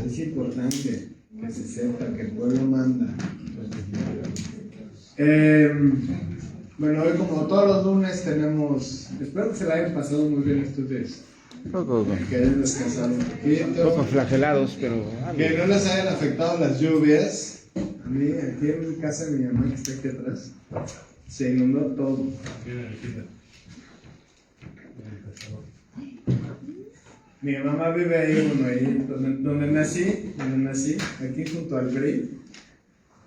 Es importante que se sepa que el pueblo manda. Bueno, hoy como todos los lunes tenemos, espero que se la hayan pasado muy bien estos días. Que hayan descansado un poquito. Un poco flagelados, pero... Que no les hayan afectado las lluvias. A mí, aquí en mi casa, mi mamá que está aquí atrás, se inundó todo. Mi mamá vive ahí, bueno, ahí donde nací, aquí junto al Grey.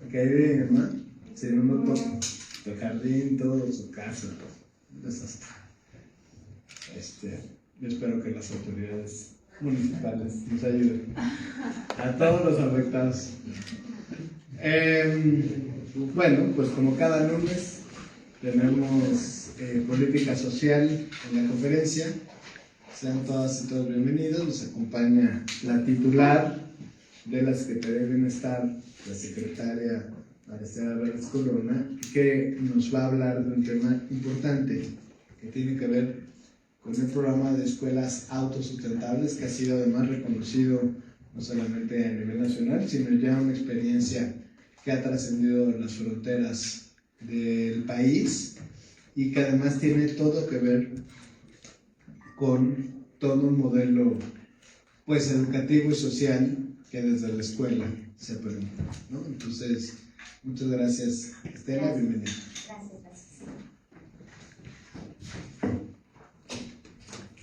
Aquí ahí vive mi mamá, se inundó todo. El jardín, todo, su casa, un desastre. Yo espero que las autoridades municipales nos ayuden a todos los afectados. Bueno, pues como cada lunes tenemos política social en la conferencia. Sean todas y todos bienvenidos. Nos acompaña la titular de la Secretaría de Bienestar, la secretaria Araceli Álvarez Corona, que nos va a hablar de un tema importante que tiene que ver con el programa de escuelas autosustentables, que ha sido además reconocido no solamente a nivel nacional, sino ya una experiencia que ha trascendido las fronteras del país y que además tiene todo que ver con todo un modelo pues educativo y social que desde la escuela se permite, ¿no? Entonces, muchas gracias, Estela, bienvenida. Gracias.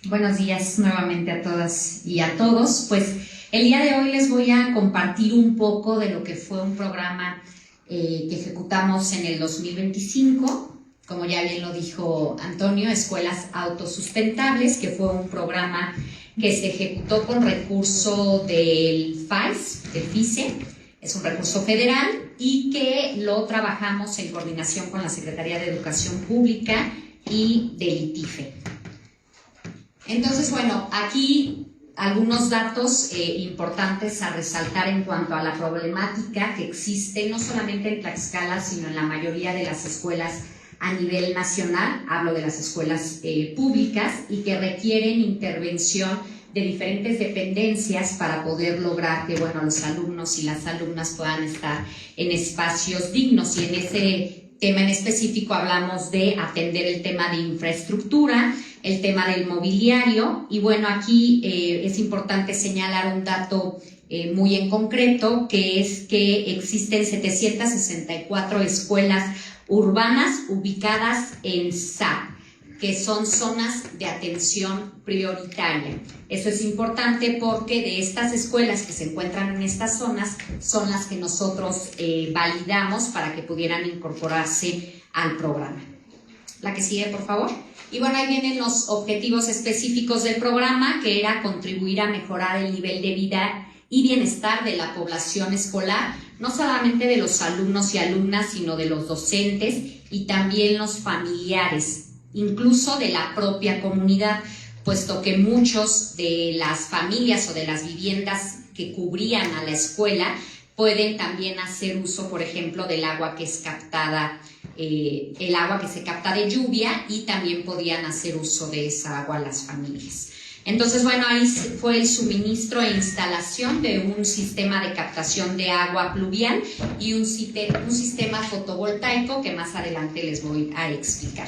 Buenos días nuevamente a todas y a todos. Pues el día de hoy les voy a compartir un poco de lo que fue un programa que ejecutamos en el 2025, como ya bien lo dijo Antonio, Escuelas Autosustentables, que fue un programa que se ejecutó con recurso del FICE, es un recurso federal, y que lo trabajamos en coordinación con la Secretaría de Educación Pública y del ITIFE. Entonces, bueno, aquí algunos datos importantes a resaltar en cuanto a la problemática que existe no solamente en Tlaxcala, sino en la mayoría de las escuelas a nivel nacional. Hablo de las escuelas públicas y que requieren intervención de diferentes dependencias para poder lograr que, bueno, los alumnos y las alumnas puedan estar en espacios dignos. Y en ese tema en específico hablamos de atender el tema de infraestructura, el tema del mobiliario, y bueno, aquí es importante señalar un dato muy en concreto, que es que existen 764 escuelas urbanas ubicadas en ZAP, que son zonas de atención prioritaria. Eso es importante porque de estas escuelas que se encuentran en estas zonas son las que nosotros validamos para que pudieran incorporarse al programa. La que sigue, por favor. Y bueno, ahí vienen los objetivos específicos del programa, que era contribuir a mejorar el nivel de vida y bienestar de la población escolar, no solamente de los alumnos y alumnas, sino de los docentes y también los familiares, incluso de la propia comunidad, puesto que muchos de las familias o de las viviendas que cubrían a la escuela pueden también hacer uso, por ejemplo, del agua que es captada, el agua que se capta de lluvia, y también podían hacer uso de esa agua las familias. Entonces, bueno, ahí fue el suministro e instalación de un sistema de captación de agua pluvial y un sistema fotovoltaico que más adelante les voy a explicar.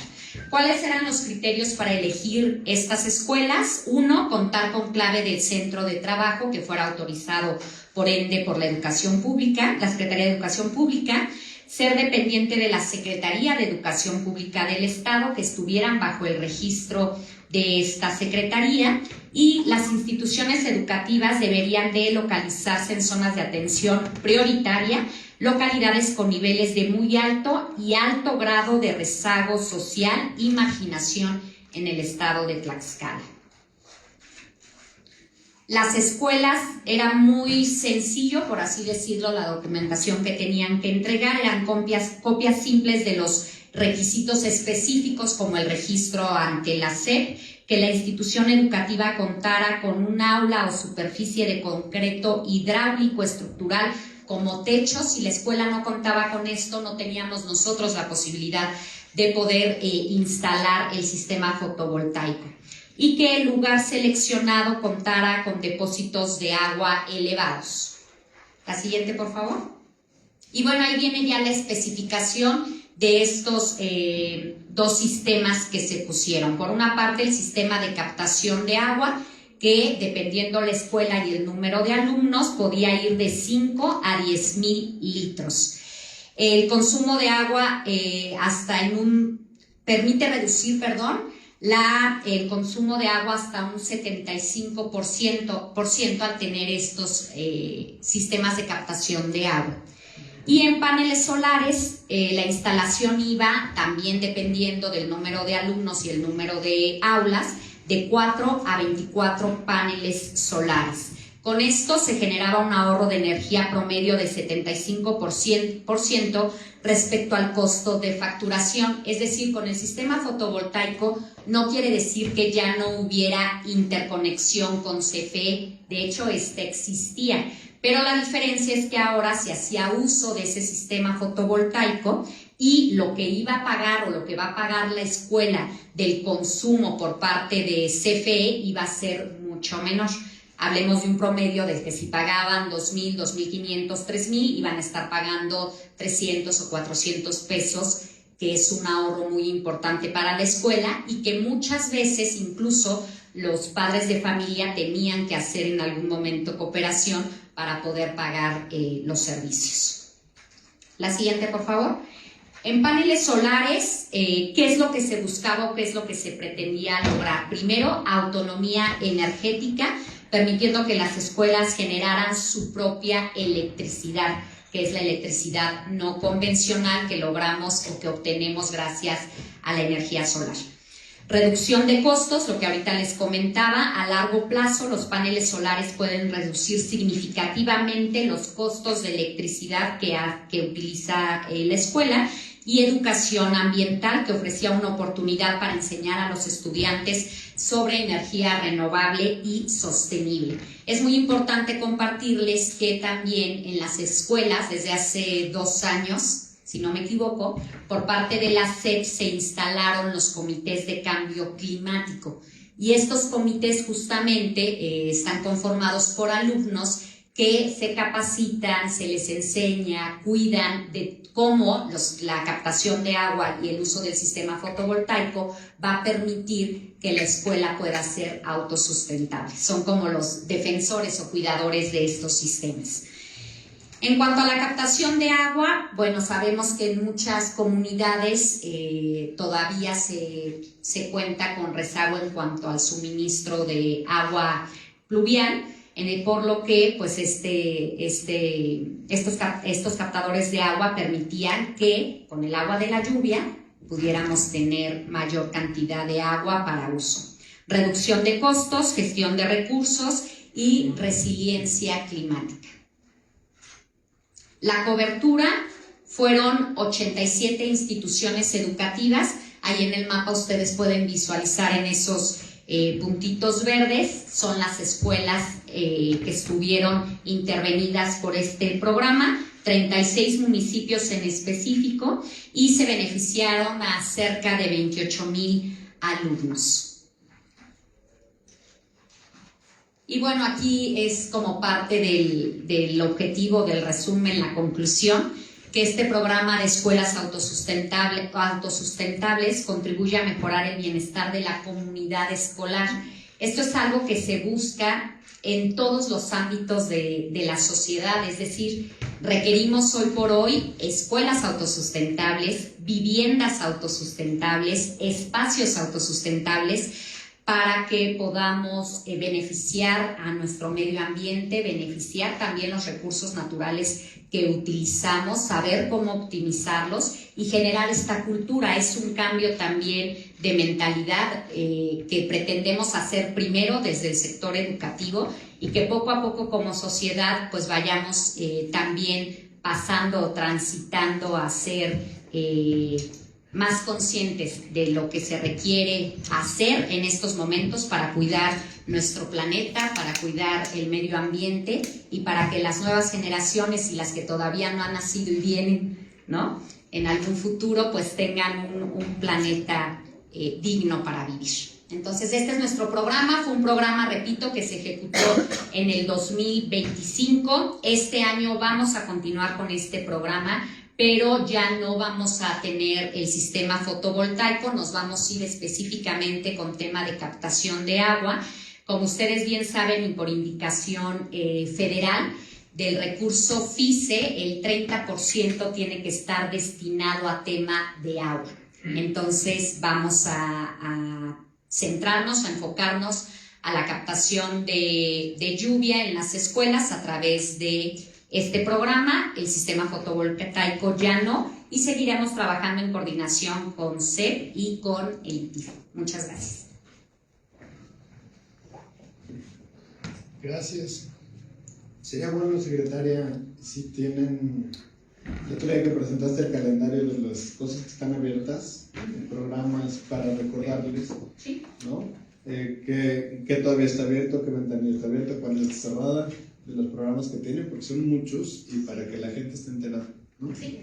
¿Cuáles eran los criterios para elegir estas escuelas? Uno, contar con clave del centro de trabajo que fuera autorizado por ende por la Educación Pública, la Secretaría de Educación Pública, ser dependiente de la Secretaría de Educación Pública del Estado, que estuvieran bajo el registro de esta secretaría, y las instituciones educativas deberían de localizarse en zonas de atención prioritaria, localidades con niveles de muy alto y alto grado de rezago social y marginación en el estado de Tlaxcala. Las escuelas era muy sencillo, por así decirlo, la documentación que tenían que entregar eran copias simples de los requisitos específicos, como el registro ante la SEP, que la institución educativa contara con un aula o superficie de concreto hidráulico estructural como techo. Si la escuela no contaba con esto, no teníamos nosotros la posibilidad de poder instalar el sistema fotovoltaico. y que el lugar seleccionado contara con depósitos de agua elevados. La siguiente, por favor. Y bueno, ahí viene ya la especificación de estos dos sistemas que se pusieron. Por una parte, el sistema de captación de agua, que dependiendo la escuela y el número de alumnos, podía ir de 5 a 10,000 litros. El consumo de agua permite reducir, el consumo de agua hasta un 75% al tener estos sistemas de captación de agua. Y en paneles solares, la instalación iba también dependiendo del número de alumnos y el número de aulas, de 4 a 24 paneles solares. Con esto se generaba un ahorro de energía promedio de 75% respecto al costo de facturación. Es decir, con el sistema fotovoltaico no quiere decir que ya no hubiera interconexión con CFE. De hecho, existía. Pero la diferencia es que ahora se hacía uso de ese sistema fotovoltaico y lo que iba a pagar o lo que va a pagar la escuela del consumo por parte de CFE iba a ser mucho menor. Hablemos de un promedio de que si pagaban 2,000, 2,500, 3,000, iban a estar pagando 300 o 400 pesos, que es un ahorro muy importante para la escuela y que muchas veces incluso los padres de familia tenían que hacer en algún momento cooperación para poder pagar los servicios. La siguiente, por favor. En paneles solares, ¿qué es lo que se buscaba o qué es lo que se pretendía lograr? Primero, autonomía energética, permitiendo que las escuelas generaran su propia electricidad, que es la electricidad no convencional que logramos o que obtenemos gracias a la energía solar. Reducción de costos, lo que ahorita les comentaba, a largo plazo los paneles solares pueden reducir significativamente los costos de electricidad que utiliza la escuela, y educación ambiental, que ofrecía una oportunidad para enseñar a los estudiantes sobre energía renovable y sostenible. Es muy importante compartirles que también en las escuelas, desde hace 2 años, si no me equivoco, por parte de la SEP se instalaron los comités de cambio climático. Y estos comités justamente están conformados por alumnos que se capacitan, se les enseña, cuidan de cómo la captación de agua y el uso del sistema fotovoltaico va a permitir que la escuela pueda ser autosustentable. Son como los defensores o cuidadores de estos sistemas. En cuanto a la captación de agua, bueno, sabemos que en muchas comunidades todavía se cuenta con rezago en cuanto al suministro de agua pluvial, por lo que pues estos captadores de agua permitían que con el agua de la lluvia pudiéramos tener mayor cantidad de agua para uso. Reducción de costos, gestión de recursos y resiliencia climática. La cobertura fueron 87 instituciones educativas. Ahí en el mapa ustedes pueden visualizar en esos puntitos verdes, son las escuelas que estuvieron intervenidas por este programa, 36 municipios en específico, y se beneficiaron a cerca de 28,000 alumnos. Y bueno, aquí es como parte del objetivo, del resumen, la conclusión, que este programa de escuelas autosustentables contribuye a mejorar el bienestar de la comunidad escolar. Esto es algo que se busca en todos los ámbitos de la sociedad, es decir, requerimos hoy por hoy escuelas autosustentables, viviendas autosustentables, espacios autosustentables, para que podamos beneficiar a nuestro medio ambiente, beneficiar también los recursos naturales que utilizamos, saber cómo optimizarlos y generar esta cultura. Es un cambio también de mentalidad que pretendemos hacer primero desde el sector educativo y que poco a poco como sociedad pues vayamos también pasando o transitando a ser más conscientes de lo que se requiere hacer en estos momentos para cuidar nuestro planeta, para cuidar el medio ambiente y para que las nuevas generaciones y las que todavía no han nacido y vienen, ¿no?, en algún futuro, pues tengan un planeta digno para vivir. Entonces, este es nuestro programa. Fue un programa, repito, que se ejecutó en el 2025. Este año vamos a continuar con este programa, pero ya no vamos a tener el sistema fotovoltaico, nos vamos a ir específicamente con tema de captación de agua. Como ustedes bien saben, y por indicación federal, del recurso FICE, el 30% tiene que estar destinado a tema de agua. Entonces, vamos a centrarnos, a enfocarnos a la captación de lluvia en las escuelas a través de este programa. El sistema fotovoltaico ya no, y seguiremos trabajando en coordinación con CEP y con el ITIF. Muchas gracias. Gracias. Sería bueno, secretaria, si tienen, el otro día que presentaste el calendario de las cosas que están abiertas, programas para recordarles, Sí. ¿no? Que todavía está abierto, qué ventanilla está abierta, cuándo está cerrada, de los programas que tienen, porque son muchos, y para que la gente esté enterada, ¿no? Sí.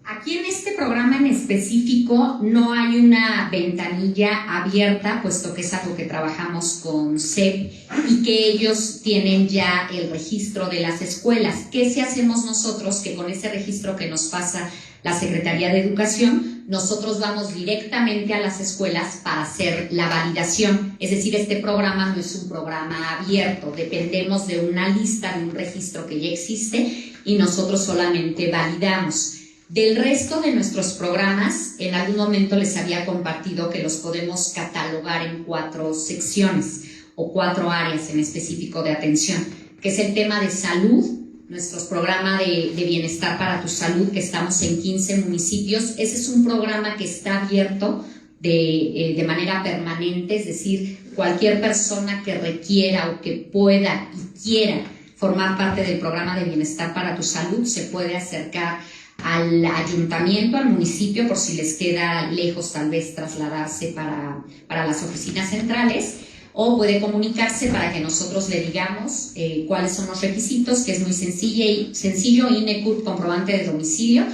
Aquí en este programa en específico no hay una ventanilla abierta, puesto que es algo que trabajamos con CEP y que ellos tienen ya el registro de las escuelas. ¿Qué si hacemos nosotros? Que con ese registro que nos pasa la Secretaría de Educación, nosotros vamos directamente a las escuelas para hacer la validación. Es decir, este programa no es un programa abierto, dependemos de una lista, de un registro que ya existe y nosotros solamente validamos. Del resto de nuestros programas, en algún momento les había compartido que los podemos catalogar en 4 secciones o 4 áreas en específico de atención, que es el tema de salud, nuestro programa de bienestar para tu salud, que estamos en 15 municipios. Ese es un programa que está abierto de manera permanente, es decir, cualquier persona que requiera o que pueda y quiera formar parte del programa de bienestar para tu salud se puede acercar al ayuntamiento, al municipio, por si les queda lejos tal vez trasladarse para las oficinas centrales, o puede comunicarse para que nosotros le digamos cuáles son los requisitos, que es muy sencillo, INE, CURP, comprobante de domicilio,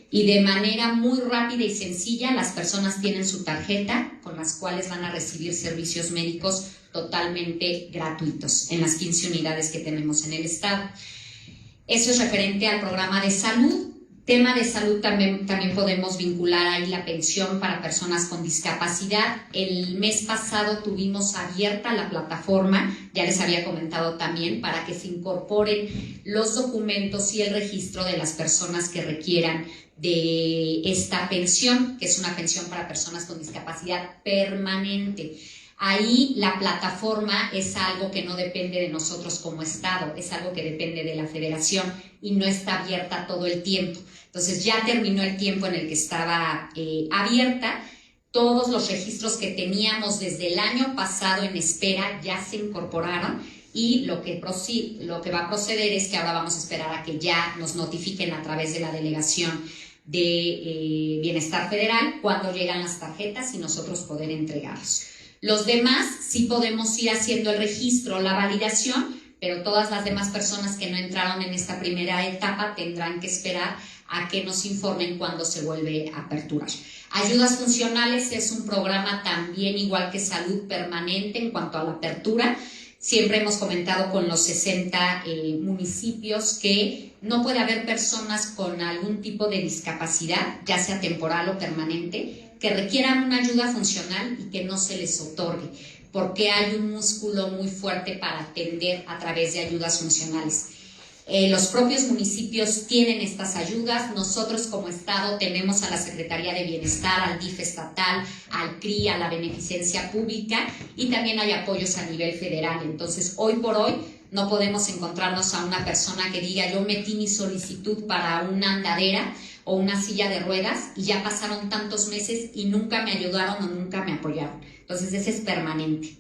y de manera muy rápida y sencilla las personas tienen su tarjeta con las cuales van a recibir servicios médicos totalmente gratuitos en las 15 unidades que tenemos en el estado. Eso es referente al programa de salud. Tema de salud también podemos vincular ahí la pensión para personas con discapacidad. El mes pasado tuvimos abierta la plataforma, ya les había comentado también, para que se incorporen los documentos y el registro de las personas que requieran de esta pensión, que es una pensión para personas con discapacidad permanente. Ahí la plataforma es algo que no depende de nosotros como Estado, es algo que depende de la Federación y no está abierta todo el tiempo. Entonces ya terminó el tiempo en el que estaba abierta. Todos los registros que teníamos desde el año pasado en espera ya se incorporaron y lo que va a proceder es que ahora vamos a esperar a que ya nos notifiquen a través de la Delegación de Bienestar Federal cuando llegan las tarjetas y nosotros poder entregarlos. Los demás sí podemos ir haciendo el registro, la validación, pero todas las demás personas que no entraron en esta primera etapa tendrán que esperar a que nos informen cuando se vuelve a aperturar. Ayudas funcionales es un programa también igual que salud permanente en cuanto a la apertura. Siempre hemos comentado con los 60 municipios que no puede haber personas con algún tipo de discapacidad, ya sea temporal o permanente, que requieran una ayuda funcional y que no se les otorgue, porque hay un músculo muy fuerte para atender a través de ayudas funcionales. Los propios municipios tienen estas ayudas, nosotros como Estado tenemos a la Secretaría de Bienestar, al DIF estatal, al CRI, a la Beneficencia Pública y también hay apoyos a nivel federal. Entonces, hoy por hoy no podemos encontrarnos a una persona que diga yo metí mi solicitud para una andadera o una silla de ruedas y ya pasaron tantos meses y nunca me ayudaron o nunca me apoyaron. Entonces, ese es permanente.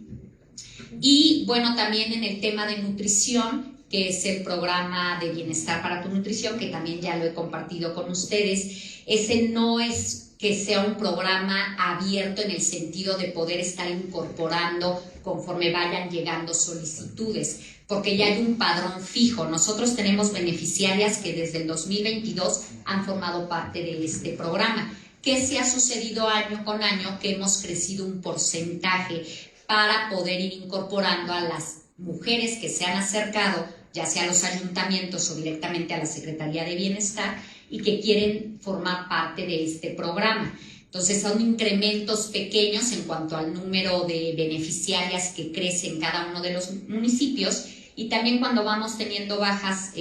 Y bueno, también en el tema de nutrición, que es el programa de bienestar para tu nutrición, que también ya lo he compartido con ustedes. Ese no es que sea un programa abierto en el sentido de poder estar incorporando conforme vayan llegando solicitudes, porque ya hay un padrón fijo. Nosotros tenemos beneficiarias que desde el 2022 han formado parte de este programa. que sí ha sucedido año con año que hemos crecido un porcentaje para poder ir incorporando a las mujeres que se han acercado, ya sea a los ayuntamientos o directamente a la Secretaría de Bienestar, y que quieren formar parte de este programa. Entonces son incrementos pequeños en cuanto al número de beneficiarias que crece en cada uno de los municipios, y también cuando vamos teniendo bajas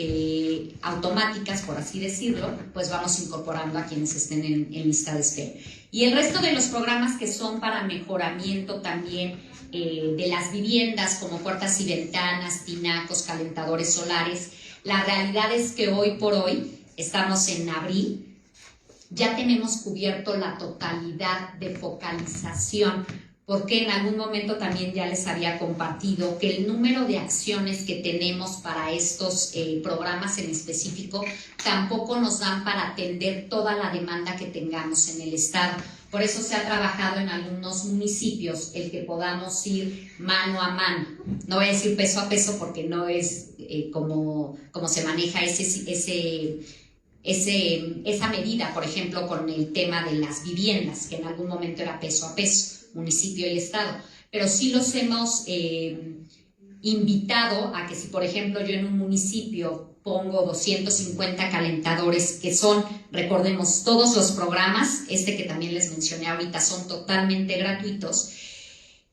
automáticas, por así decirlo, pues vamos incorporando a quienes estén en lista de espera. Y el resto de los programas que son para mejoramiento también de las viviendas, como puertas y ventanas, tinacos, calentadores solares, la realidad es que hoy por hoy, estamos en abril, ya tenemos cubierto la totalidad de focalización, porque en algún momento también ya les había compartido que el número de acciones que tenemos para estos programas en específico tampoco nos dan para atender toda la demanda que tengamos en el estado. Por eso se ha trabajado en algunos municipios el que podamos ir mano a mano. No voy a decir peso a peso porque no es como se maneja esa medida, por ejemplo, con el tema de las viviendas, que en algún momento era peso a peso, municipio y estado, pero sí los hemos invitado a que si, por ejemplo, yo en un municipio pongo 250 calentadores, que son, recordemos, todos los programas, que también les mencioné ahorita, son totalmente gratuitos,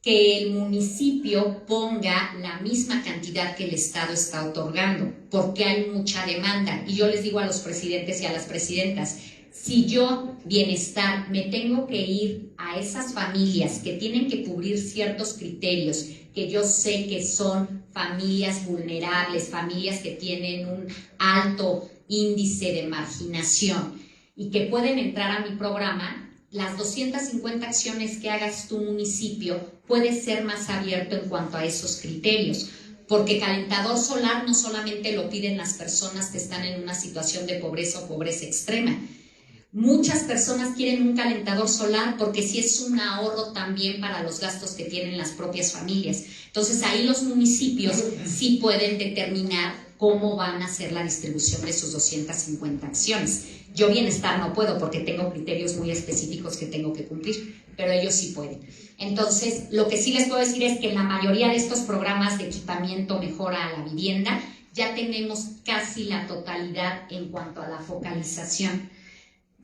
que el municipio ponga la misma cantidad que el Estado está otorgando, porque hay mucha demanda. Y yo les digo a los presidentes y a las presidentas, si yo, bienestar, me tengo que ir a esas familias que tienen que cubrir ciertos criterios, que yo sé que son familias vulnerables, familias que tienen un alto índice de marginación y que pueden entrar a mi programa, las 250 acciones que hagas tu municipio puede ser más abierto en cuanto a esos criterios, porque calentador solar no solamente lo piden las personas que están en una situación de pobreza o pobreza extrema. Muchas personas quieren un calentador solar porque sí es un ahorro también para los gastos que tienen las propias familias. Entonces ahí los municipios sí pueden determinar cómo van a hacer la distribución de sus 250 acciones. Yo bienestar no puedo porque tengo criterios muy específicos que tengo que cumplir, pero ellos sí pueden. Entonces, lo que sí les puedo decir es que en la mayoría de estos programas de equipamiento mejora a la vivienda ya tenemos casi la totalidad en cuanto a la focalización.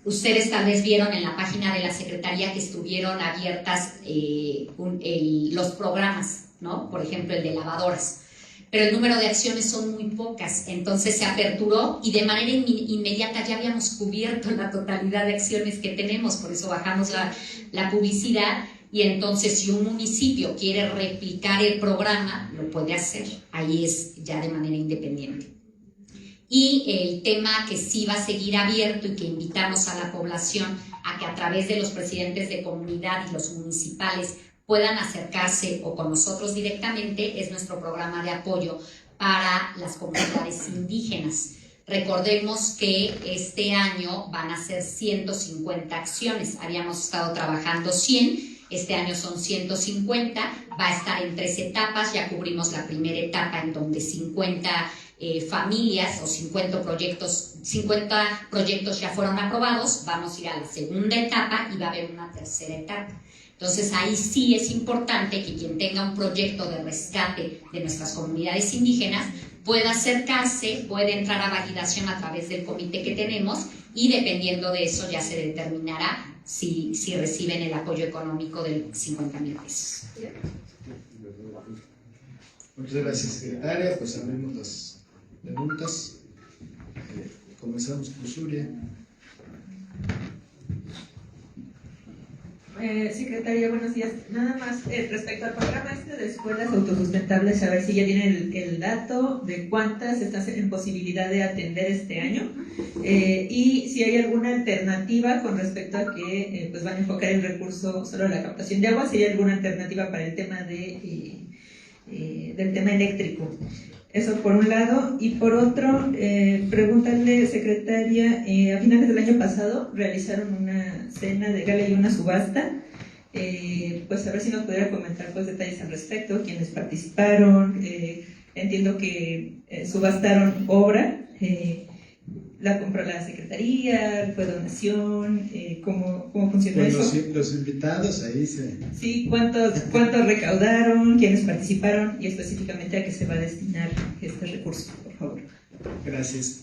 Ustedes tal vez vieron en la página de la Secretaría que estuvieron abiertas los programas, ¿no? Por ejemplo, el de lavadoras. Pero el número de acciones son muy pocas, entonces se aperturó y de manera inmediata ya habíamos cubierto la totalidad de acciones que tenemos, por eso bajamos la publicidad, y entonces si un municipio quiere replicar el programa, lo puede hacer, ahí es ya de manera independiente. Y el tema que sí va a seguir abierto y que invitamos a la población a que a través de los presidentes de comunidad y los municipales puedan acercarse o con nosotros directamente es nuestro programa de apoyo para las comunidades indígenas. Recordemos que este año van a ser 150 acciones, habíamos estado trabajando 100, este año son 150, va a estar en 3 etapas, ya cubrimos la primera etapa en donde 50 familias o 50 proyectos ya fueron aprobados, vamos a ir a la segunda etapa y va a haber una tercera etapa. Entonces ahí sí es importante que quien tenga un proyecto de rescate de nuestras comunidades indígenas pueda acercarse, puede entrar a validación a través del comité que tenemos y dependiendo de eso ya se determinará si reciben el apoyo económico de 50,000 pesos. Muchas gracias, secretaria. Pues abrimos las preguntas. Comenzamos con Zuria. Secretaria, buenos días. Nada más respecto al programa de escuelas autosustentables, a ver si ya tienen el dato de cuántas están en posibilidad de atender este año y si hay alguna alternativa con respecto a que pues van a enfocar el recurso solo a la captación de agua, si hay alguna alternativa para el tema del tema eléctrico. Eso por un lado. Y por otro, preguntarle, secretaria, a finales del año pasado realizaron una cena de gala y una subasta. Pues a ver si nos pudiera comentar pues detalles al respecto, quiénes participaron. Entiendo que subastaron obra. ¿La compró la Secretaría? ¿Fue donación? ¿Cómo funcionó Pues eso? los invitados ahí se... Sí, ¿cuántos recaudaron? ¿Quiénes participaron? Y específicamente a qué se va a destinar este recurso, por favor. Gracias.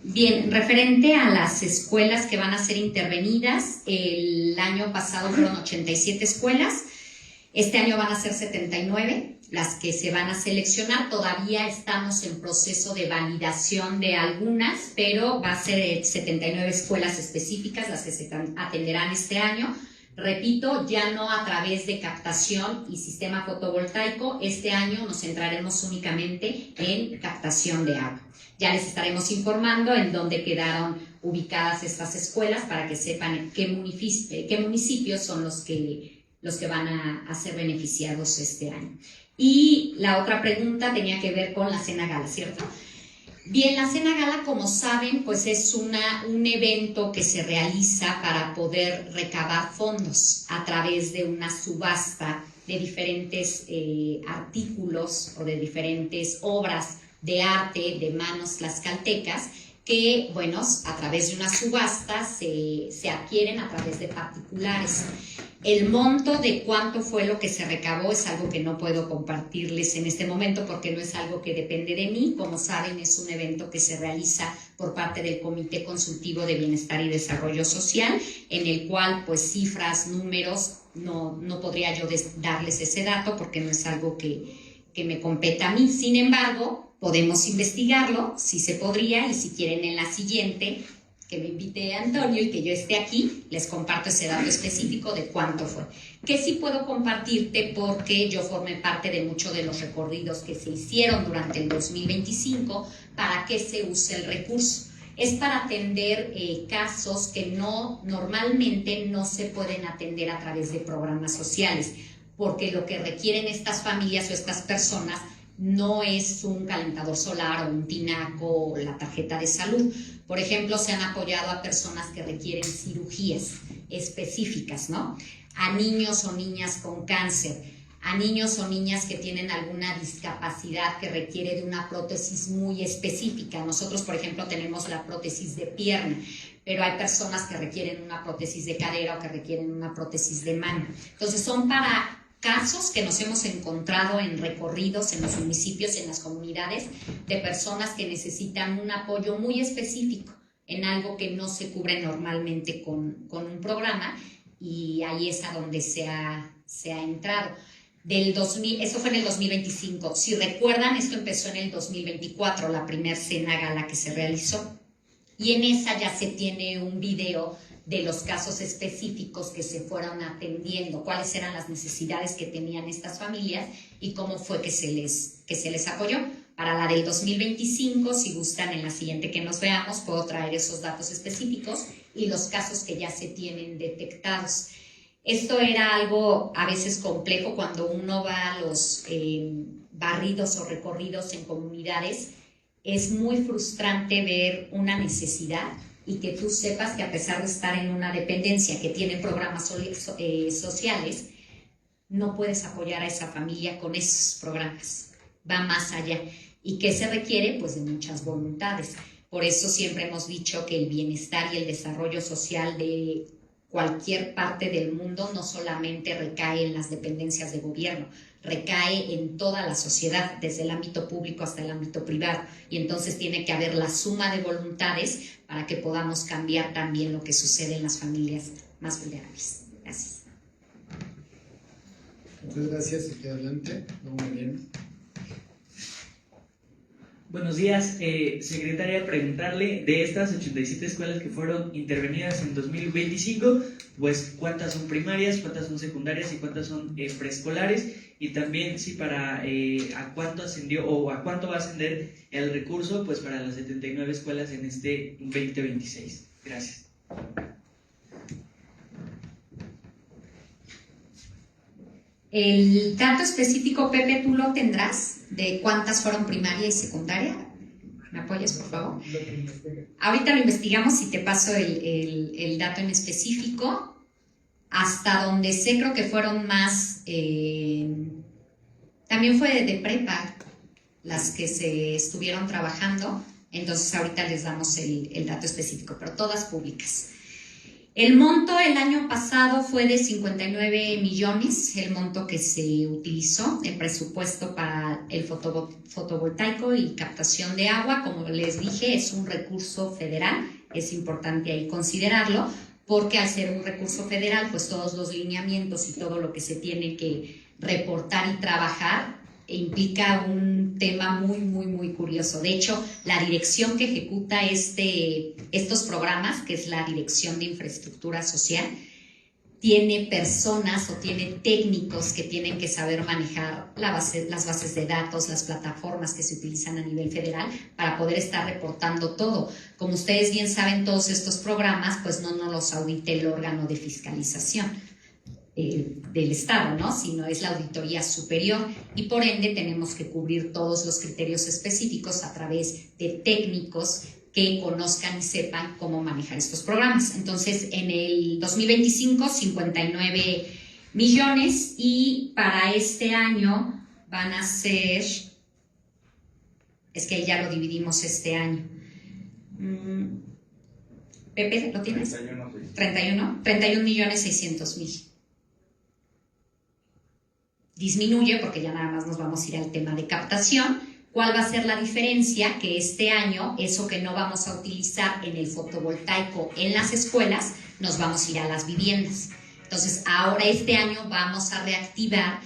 Bien, referente a las escuelas que van a ser intervenidas, el año pasado fueron 87 escuelas, este año van a ser 79 las que se van a seleccionar. Todavía estamos en proceso de validación de algunas, pero va a ser 79 escuelas específicas las que se atenderán este año. Repito, ya no a través de captación y sistema fotovoltaico. Este año nos centraremos únicamente en captación de agua. Ya les estaremos informando en dónde quedaron ubicadas estas escuelas para que sepan qué municipios son los que van a ser beneficiados este año. Y la otra pregunta tenía que ver con la Cena Gala, ¿cierto? Bien, la Cena Gala, como saben, pues es un evento que se realiza para poder recabar fondos a través de una subasta de diferentes artículos o de diferentes obras de arte de manos tlaxcaltecas que, bueno, a través de una subasta se adquieren a través de particulares. El monto de cuánto fue lo que se recabó es algo que no puedo compartirles en este momento porque no es algo que depende de mí. Como saben, es un evento que se realiza por parte del Comité Consultivo de Bienestar y Desarrollo Social, en el cual, pues, cifras, números, no podría yo darles ese dato porque no es algo que me compete a mí. Sin embargo, podemos investigarlo, si se podría, y si quieren en la siguiente, que me invite Antonio y que yo esté aquí, les comparto ese dato específico de cuánto fue. Que sí puedo compartirte porque yo formé parte de muchos de los recorridos que se hicieron durante el 2025 para que se use el recurso. Es para atender casos que normalmente no se pueden atender a través de programas sociales, porque lo que requieren estas familias o estas personas no es un calentador solar o un tinaco o la tarjeta de salud. Por ejemplo, se han apoyado a personas que requieren cirugías específicas, ¿no? A niños o niñas con cáncer, a niños o niñas que tienen alguna discapacidad que requiere de una prótesis muy específica. Nosotros, por ejemplo, tenemos la prótesis de pierna, pero hay personas que requieren una prótesis de cadera o que requieren una prótesis de mano. Entonces, son para casos que nos hemos encontrado en recorridos en los municipios, en las comunidades, de personas que necesitan un apoyo muy específico en algo que no se cubre normalmente con un programa, y ahí es a donde se ha entrado. Eso fue en el 2025. Si recuerdan, esto empezó en el 2024, la primer Cena Gala que se realizó, y en esa ya se tiene un video de los casos específicos que se fueron atendiendo, cuáles eran las necesidades que tenían estas familias y cómo fue que se les apoyó. Para la del 2025, si gustan en la siguiente que nos veamos, puedo traer esos datos específicos y los casos que ya se tienen detectados. Esto era algo a veces complejo cuando uno va a los barridos o recorridos en comunidades. Es muy frustrante ver una necesidad y que tú sepas que a pesar de estar en una dependencia que tiene programas sociales, no puedes apoyar a esa familia con esos programas. Va más allá. ¿Y qué se requiere? Pues de muchas voluntades. Por eso siempre hemos dicho que el bienestar y el desarrollo social de cualquier parte del mundo no solamente recae en las dependencias de gobierno, recae en toda la sociedad, desde el ámbito público hasta el ámbito privado, y entonces tiene que haber la suma de voluntades para que podamos cambiar también lo que sucede en las familias más vulnerables. Gracias. Muchas gracias. Aquí adelante. Muy bien. Buenos días, secretaria, preguntarle de estas 87 escuelas que fueron intervenidas en 2025, pues cuántas son primarias, cuántas son secundarias y cuántas son preescolares, y también si para a cuánto ascendió o a cuánto va a ascender el recurso pues para las 79 escuelas en este 2026. Gracias. El dato específico, Pepe, ¿tú lo tendrás? ¿De cuántas fueron primaria y secundaria? ¿Me apoyas, por favor? Ahorita lo investigamos y te paso el dato en específico. Hasta donde sé, creo que fueron más... también fue de prepa. las que se estuvieron trabajando, entonces ahorita les damos el dato específico, pero todas públicas. El monto el año pasado fue de 59 millones, el monto que se utilizó, el presupuesto para el fotovoltaico y captación de agua. Como les dije, es un recurso federal, es importante ahí considerarlo, porque al ser un recurso federal, pues todos los lineamientos y todo lo que se tiene que reportar y trabajar implica un tema muy curioso. De hecho, la dirección que ejecuta estos programas, que es la Dirección de Infraestructura Social, tiene personas o tiene técnicos que tienen que saber manejar las bases de datos, las plataformas que se utilizan a nivel federal para poder estar reportando todo. Como ustedes bien saben, todos estos programas pues no nos los audita el órgano de fiscalización del Estado, ¿no? Sino es la auditoría superior, y por ende tenemos que cubrir todos los criterios específicos a través de técnicos que conozcan y sepan cómo manejar estos programas. Entonces, en el 2025, 59 millones, y para este año van a ser, es que ya lo dividimos este año. Pepe, ¿lo tienes? 31 millones 600 mil. Disminuye porque ya nada más nos vamos a ir al tema de captación. ¿Cuál va a ser la diferencia? Que este año, eso que no vamos a utilizar en el fotovoltaico en las escuelas, nos vamos a ir a las viviendas. Entonces, ahora este año vamos a reactivar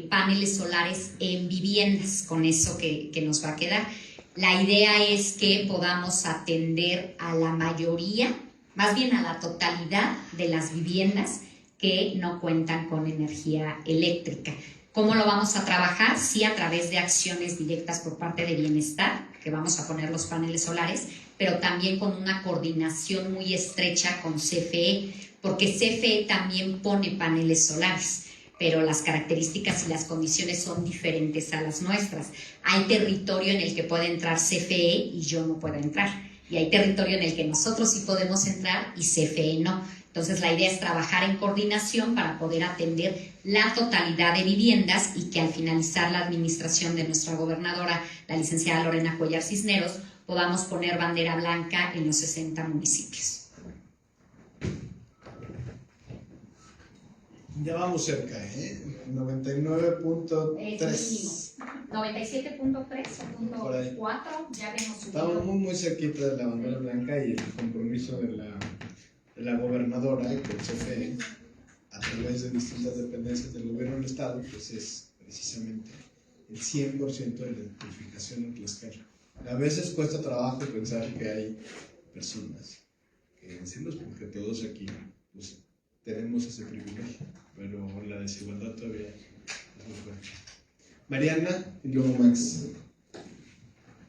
paneles solares en viviendas, con eso que nos va a quedar. La idea es que podamos atender a la mayoría, más bien a la totalidad de las viviendas que no cuentan con energía eléctrica. ¿Cómo lo vamos a trabajar? Sí, a través de acciones directas por parte de Bienestar, que vamos a poner los paneles solares, pero también con una coordinación muy estrecha con CFE, porque CFE también pone paneles solares, pero las características y las condiciones son diferentes a las nuestras. Hay territorio en el que puede entrar CFE y yo no puedo entrar, y hay territorio en el que nosotros sí podemos entrar y CFE no. Entonces, la idea es trabajar en coordinación para poder atender la totalidad de viviendas y que al finalizar la administración de nuestra gobernadora, la licenciada Lorena Cuellar Cisneros, podamos poner bandera blanca en los 60 municipios. Ya vamos cerca, 99.3. 97.3 o 4, ya vemos subido. Estamos muy cerquita de la bandera blanca y el compromiso de la gobernadora y el CFE a través de distintas dependencias del gobierno del estado, pues es precisamente el 100% de la electrificación en Tlaxcala. A veces cuesta trabajo pensar que hay personas que decimos, porque todos aquí pues, tenemos ese privilegio, pero la desigualdad todavía es muy fuerte. Mariana y luego Max.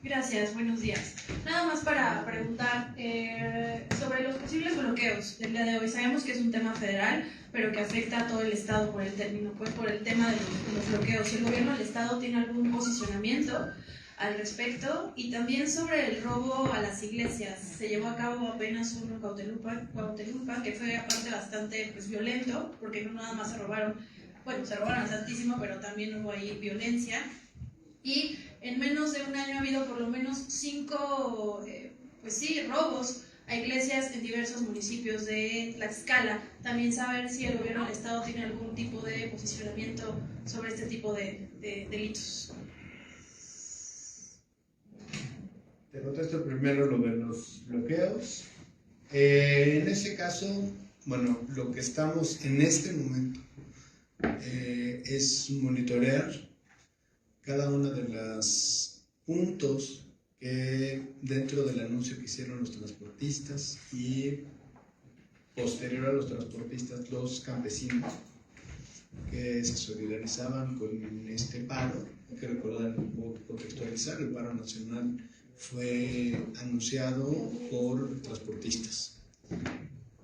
Gracias, buenos días. Nada más para preguntar sobre los posibles bloqueos del día de hoy. Sabemos que es un tema federal, pero que afecta a todo el Estado por el tema de los bloqueos. ¿El gobierno del Estado tiene algún posicionamiento al respecto? Y también sobre el robo a las iglesias. Se llevó a cabo apenas uno en Cuauhtémoc, que fue aparte bastante violento, porque no nada más se robaron al Santísimo, pero también hubo ahí violencia. Y en menos de un año ha habido por lo menos 5 robos a iglesias en diversos municipios de Tlaxcala. También saber si el gobierno del estado tiene algún tipo de posicionamiento sobre este tipo de delitos. Te contesto primero lo de los bloqueos. En ese caso, bueno, lo que estamos en este momento es monitorear cada uno de los puntos que dentro del anuncio que hicieron los transportistas y posterior a los transportistas, los campesinos que se solidarizaban con este paro. Hay que recordar o contextualizar, el paro nacional fue anunciado por transportistas.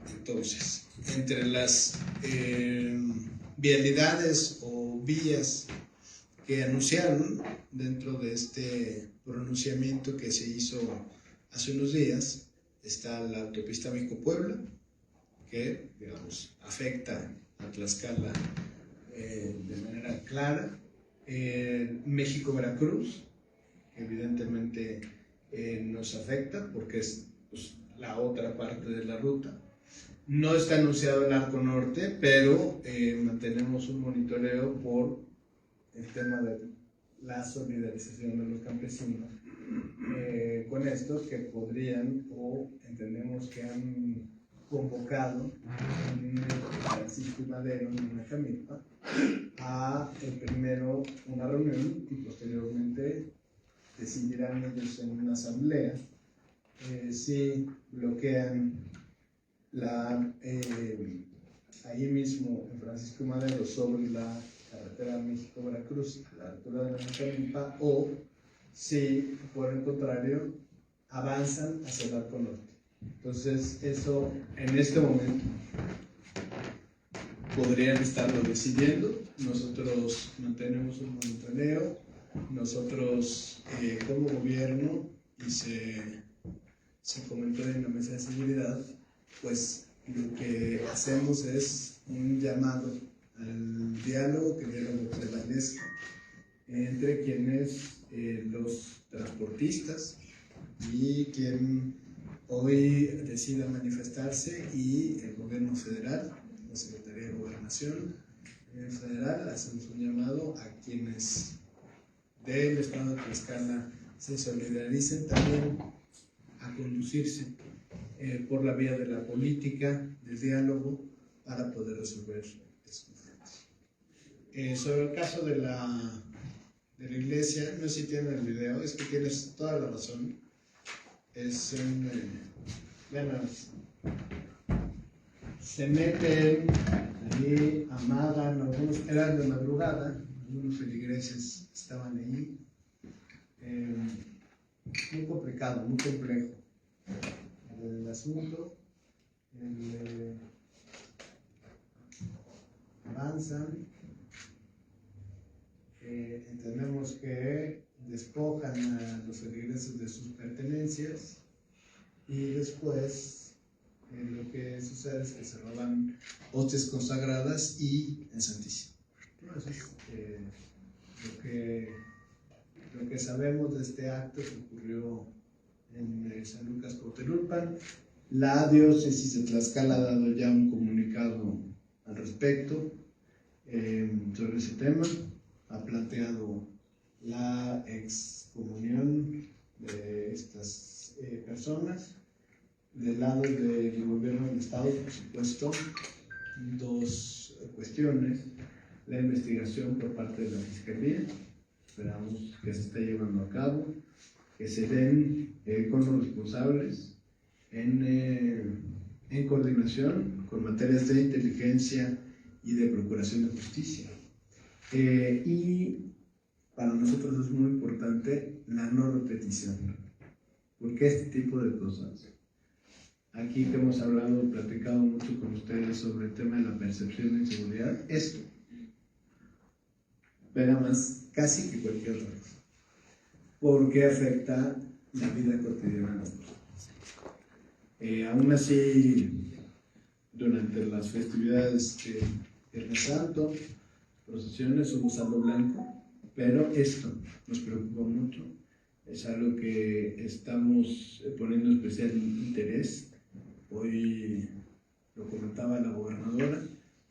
Entonces, entre las vialidades o vías que anunciaron dentro de este pronunciamiento que se hizo hace unos días, está la autopista México-Puebla, que, digamos, afecta a Tlaxcala de manera clara, México-Veracruz, que evidentemente nos afecta porque es pues, la otra parte de la ruta. No está anunciado el Arco Norte, pero mantenemos un monitoreo por el tema de la solidarización de los campesinos con estos que podrían o entendemos que han convocado en Francisco y Madero, en Najamilpa, a primero una reunión y posteriormente decidirán ellos en una asamblea si bloquean ahí mismo en Francisco y Madero sobre la carretera México-Veracruz, a la altura de la Najamilpa, o si por el contrario avanzan hacia el Arco Norte. Entonces eso en este momento podrían estarlo decidiendo. Nosotros mantenemos un monitoreo, nosotros como gobierno, y se comentó en la mesa de seguridad, pues lo que hacemos es un llamado al diálogo que prevalezca entre quienes los transportistas y quien hoy decida manifestarse y el gobierno federal, la Secretaría de Gobernación federal. Hacemos un llamado a quienes del estado de Tlaxcala se solidaricen también a conducirse por la vía de la política, del diálogo, para poder resolver estos conflictos. Sobre el caso de la iglesia, no sé si tienen el video, es que tienes toda la razón. Es un. Bueno, se meten ahí, amagan, algunos eran de madrugada, algunos feligreses estaban ahí. Muy complicado, muy complejo el asunto. Avanzan. Entendemos que despojan a los feligreses de sus pertenencias y después lo que sucede es que se roban hostias consagradas y el Santísimo. Eso es lo que sabemos de este acto que ocurrió en San Lucas Cotelulpan. La diócesis de Tlaxcala ha dado ya un comunicado al respecto sobre ese tema. Ha planteado la excomunión de estas personas. Del lado del gobierno del Estado, por supuesto, dos cuestiones: la investigación por parte de la Fiscalía, esperamos que se esté llevando a cabo, que se den con los responsables en coordinación con materias de inteligencia y de procuración de justicia. Y para nosotros es muy importante la no repetición, porque este tipo de cosas, aquí que hemos platicado mucho con ustedes sobre el tema de la percepción de inseguridad, esto pega más casi que cualquier otra cosa, porque afecta la vida cotidiana de las personas. Aún así, durante las festividades de Viernes Santo, procesiones, hubo saldo blanco, pero esto nos preocupa mucho, es algo que estamos poniendo especial interés. Hoy lo comentaba la gobernadora,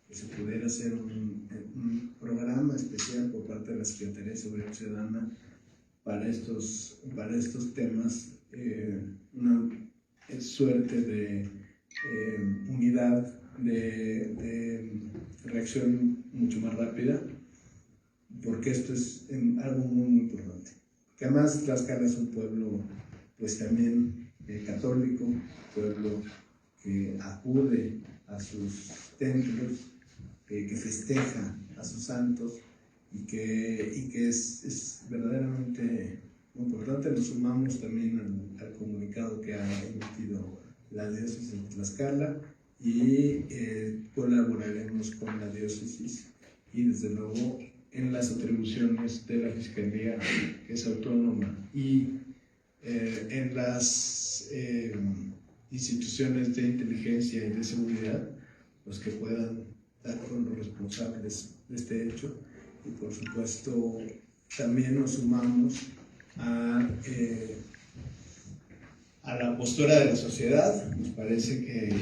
que se pudiera hacer un programa especial por parte de la Secretaría de Seguridad Ciudadana para estos temas, una suerte de unidad de reacción mucho más rápida, porque esto es algo muy, muy importante. Que además Tlaxcala es un pueblo, pues también católico, pueblo que acude a sus templos, que festeja a sus santos y que es verdaderamente muy importante. Nos sumamos también al comunicado que ha emitido la diócesis de Tlaxcala y colaboraremos con la diócesis y desde luego en las atribuciones de la Fiscalía, que es autónoma, y en las instituciones de inteligencia y de seguridad, los que puedan dar con los responsables de este hecho. Y por supuesto también nos sumamos a la postura de la sociedad. Nos parece que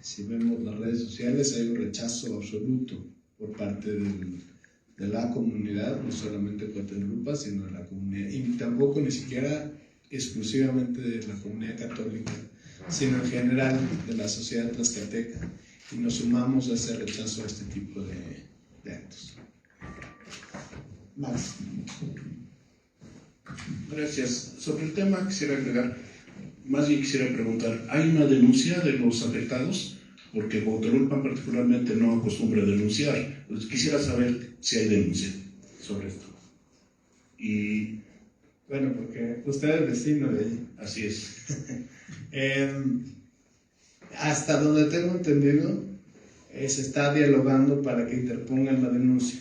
si vemos las redes sociales hay un rechazo absoluto por parte de la comunidad, no solamente Coatepec, sino de la comunidad, y tampoco ni siquiera exclusivamente de la comunidad católica, sino en general de la sociedad tlaxcalteca, y nos sumamos a ese rechazo a este tipo de actos. Más. Gracias. Sobre el tema quisiera agregar, más bien quisiera preguntar, ¿hay una denuncia de los afectados? Porque Cuauhtémoc particularmente no acostumbra a denunciar. Entonces, quisiera saber si hay denuncia sobre esto. Y bueno, porque usted es vecino de ahí. Así es. Hasta donde tengo entendido, se está dialogando para que interpongan la denuncia,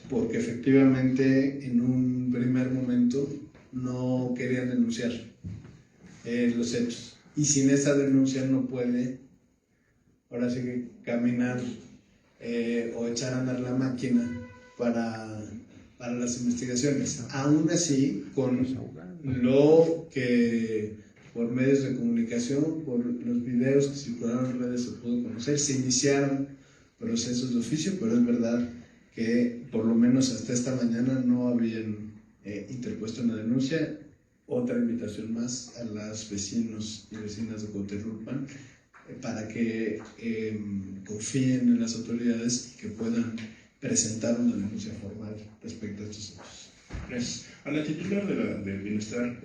porque efectivamente en un primer momento no querían denunciar los hechos, y sin esa denuncia no puede, ahora sí que caminar o echar a andar la máquina para las investigaciones. Aún así, con lo que por medios de comunicación, por los videos que circularon en redes se pudo conocer, se iniciaron procesos de oficio, pero es verdad que por lo menos hasta esta mañana no habían interpuesto una denuncia. Otra invitación más a los vecinos y vecinas de Cuauhtémoc para que confíen en las autoridades y que puedan presentar una denuncia formal respecto a estos hechos. Gracias. A la titular del bienestar,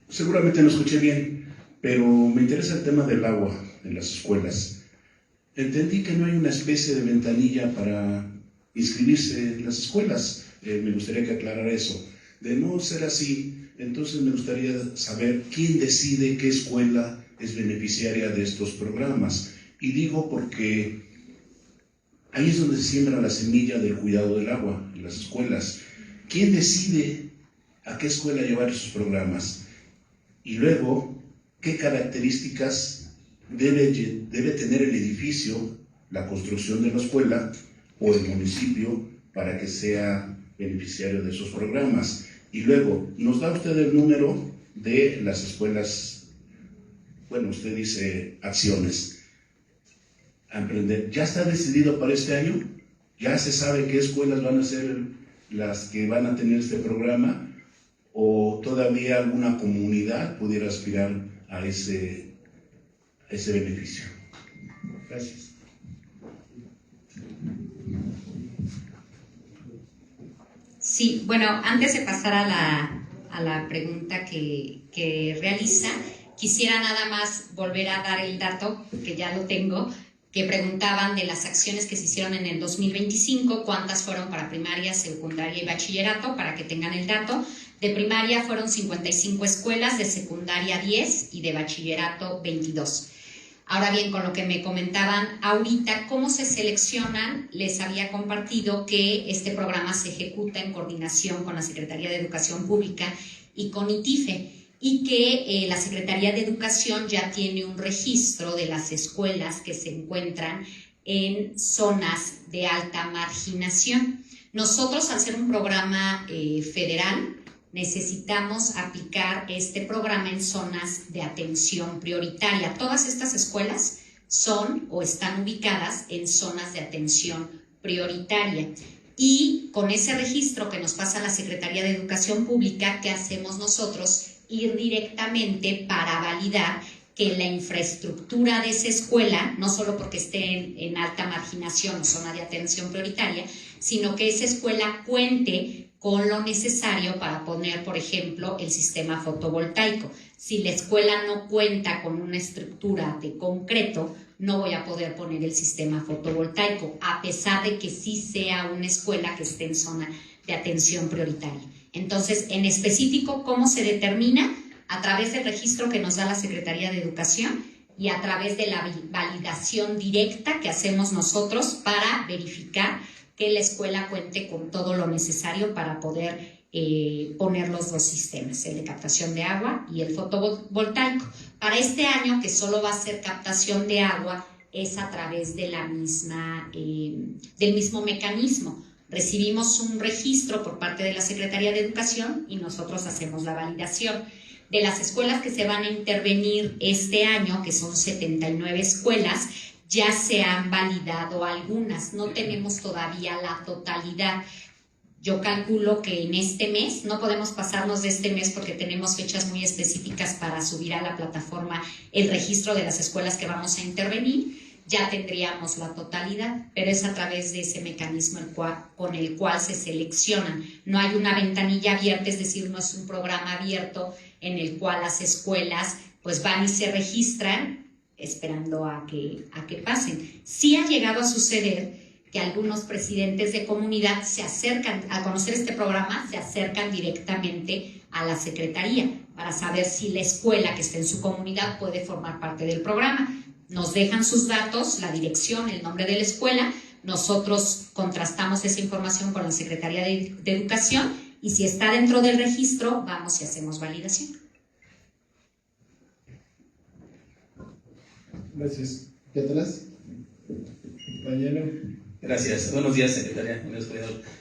seguramente no escuché bien, pero me interesa el tema del agua en las escuelas. Entendí que no hay una especie de ventanilla para inscribirse en las escuelas. Me gustaría que aclarara eso. De no ser así, entonces me gustaría saber quién decide qué escuela es beneficiaria de estos programas. Y digo porque ahí es donde se siembra la semilla del cuidado del agua en las escuelas. ¿Quién decide a qué escuela llevar esos programas? Y luego, ¿qué características debe tener el edificio, la construcción de la escuela o el municipio para que sea beneficiario de esos programas? Y luego, ¿nos da usted el número de las escuelas? Bueno, usted dice acciones a emprender. ¿Ya está decidido para este año? ¿Ya se sabe qué escuelas van a ser las que van a tener este programa? ¿O todavía alguna comunidad pudiera aspirar a ese beneficio? Gracias. Sí, bueno, antes de pasar a la pregunta que realiza, quisiera nada más volver a dar el dato, que ya lo tengo, que preguntaban de las acciones que se hicieron en el 2025, cuántas fueron para primaria, secundaria y bachillerato, para que tengan el dato. De primaria fueron 55 escuelas, de secundaria 10 y de bachillerato 22. Ahora bien, con lo que me comentaban ahorita, ¿cómo se seleccionan? Les había compartido que este programa se ejecuta en coordinación con la Secretaría de Educación Pública y con ITIFE, y que la Secretaría de Educación ya tiene un registro de las escuelas que se encuentran en zonas de alta marginación. Nosotros, al ser un programa federal, necesitamos aplicar este programa en zonas de atención prioritaria. Todas estas escuelas son o están ubicadas en zonas de atención prioritaria. Y con ese registro que nos pasa la Secretaría de Educación Pública, ¿qué hacemos nosotros? Ir directamente para validar que la infraestructura de esa escuela, no solo porque esté en alta marginación o zona de atención prioritaria, sino que esa escuela cuente con lo necesario para poner, por ejemplo, el sistema fotovoltaico. Si la escuela no cuenta con una estructura de concreto, no voy a poder poner el sistema fotovoltaico, a pesar de que sí sea una escuela que esté en zona de atención prioritaria. Entonces, en específico, ¿cómo se determina? A través del registro que nos da la Secretaría de Educación y a través de la validación directa que hacemos nosotros para verificar que la escuela cuente con todo lo necesario para poder poner los dos sistemas, el de captación de agua y el fotovoltaico. Para este año, que solo va a ser captación de agua, es a través de del mismo mecanismo. Recibimos un registro por parte de la Secretaría de Educación y nosotros hacemos la validación. De las escuelas que se van a intervenir este año, que son 79 escuelas, ya se han validado algunas, no tenemos todavía la totalidad. Yo calculo que en este mes, no podemos pasarnos de este mes porque tenemos fechas muy específicas para subir a la plataforma el registro de las escuelas que vamos a intervenir, ya tendríamos la totalidad, pero es a través de ese mecanismo con el cual se seleccionan. No hay una ventanilla abierta, es decir, no es un programa abierto en el cual las escuelas pues van y se registran esperando a que pasen. Sí ha llegado a suceder que algunos presidentes de comunidad se acercan, al conocer este programa, se acercan directamente a la Secretaría para saber si la escuela que está en su comunidad puede formar parte del programa. Nos dejan sus datos, la dirección, el nombre de la escuela, nosotros contrastamos esa información con la Secretaría de Educación y si está dentro del registro, vamos y hacemos validación. Gracias. ¿Qué atrás? Compañero. Gracias. Buenos días, secretaria.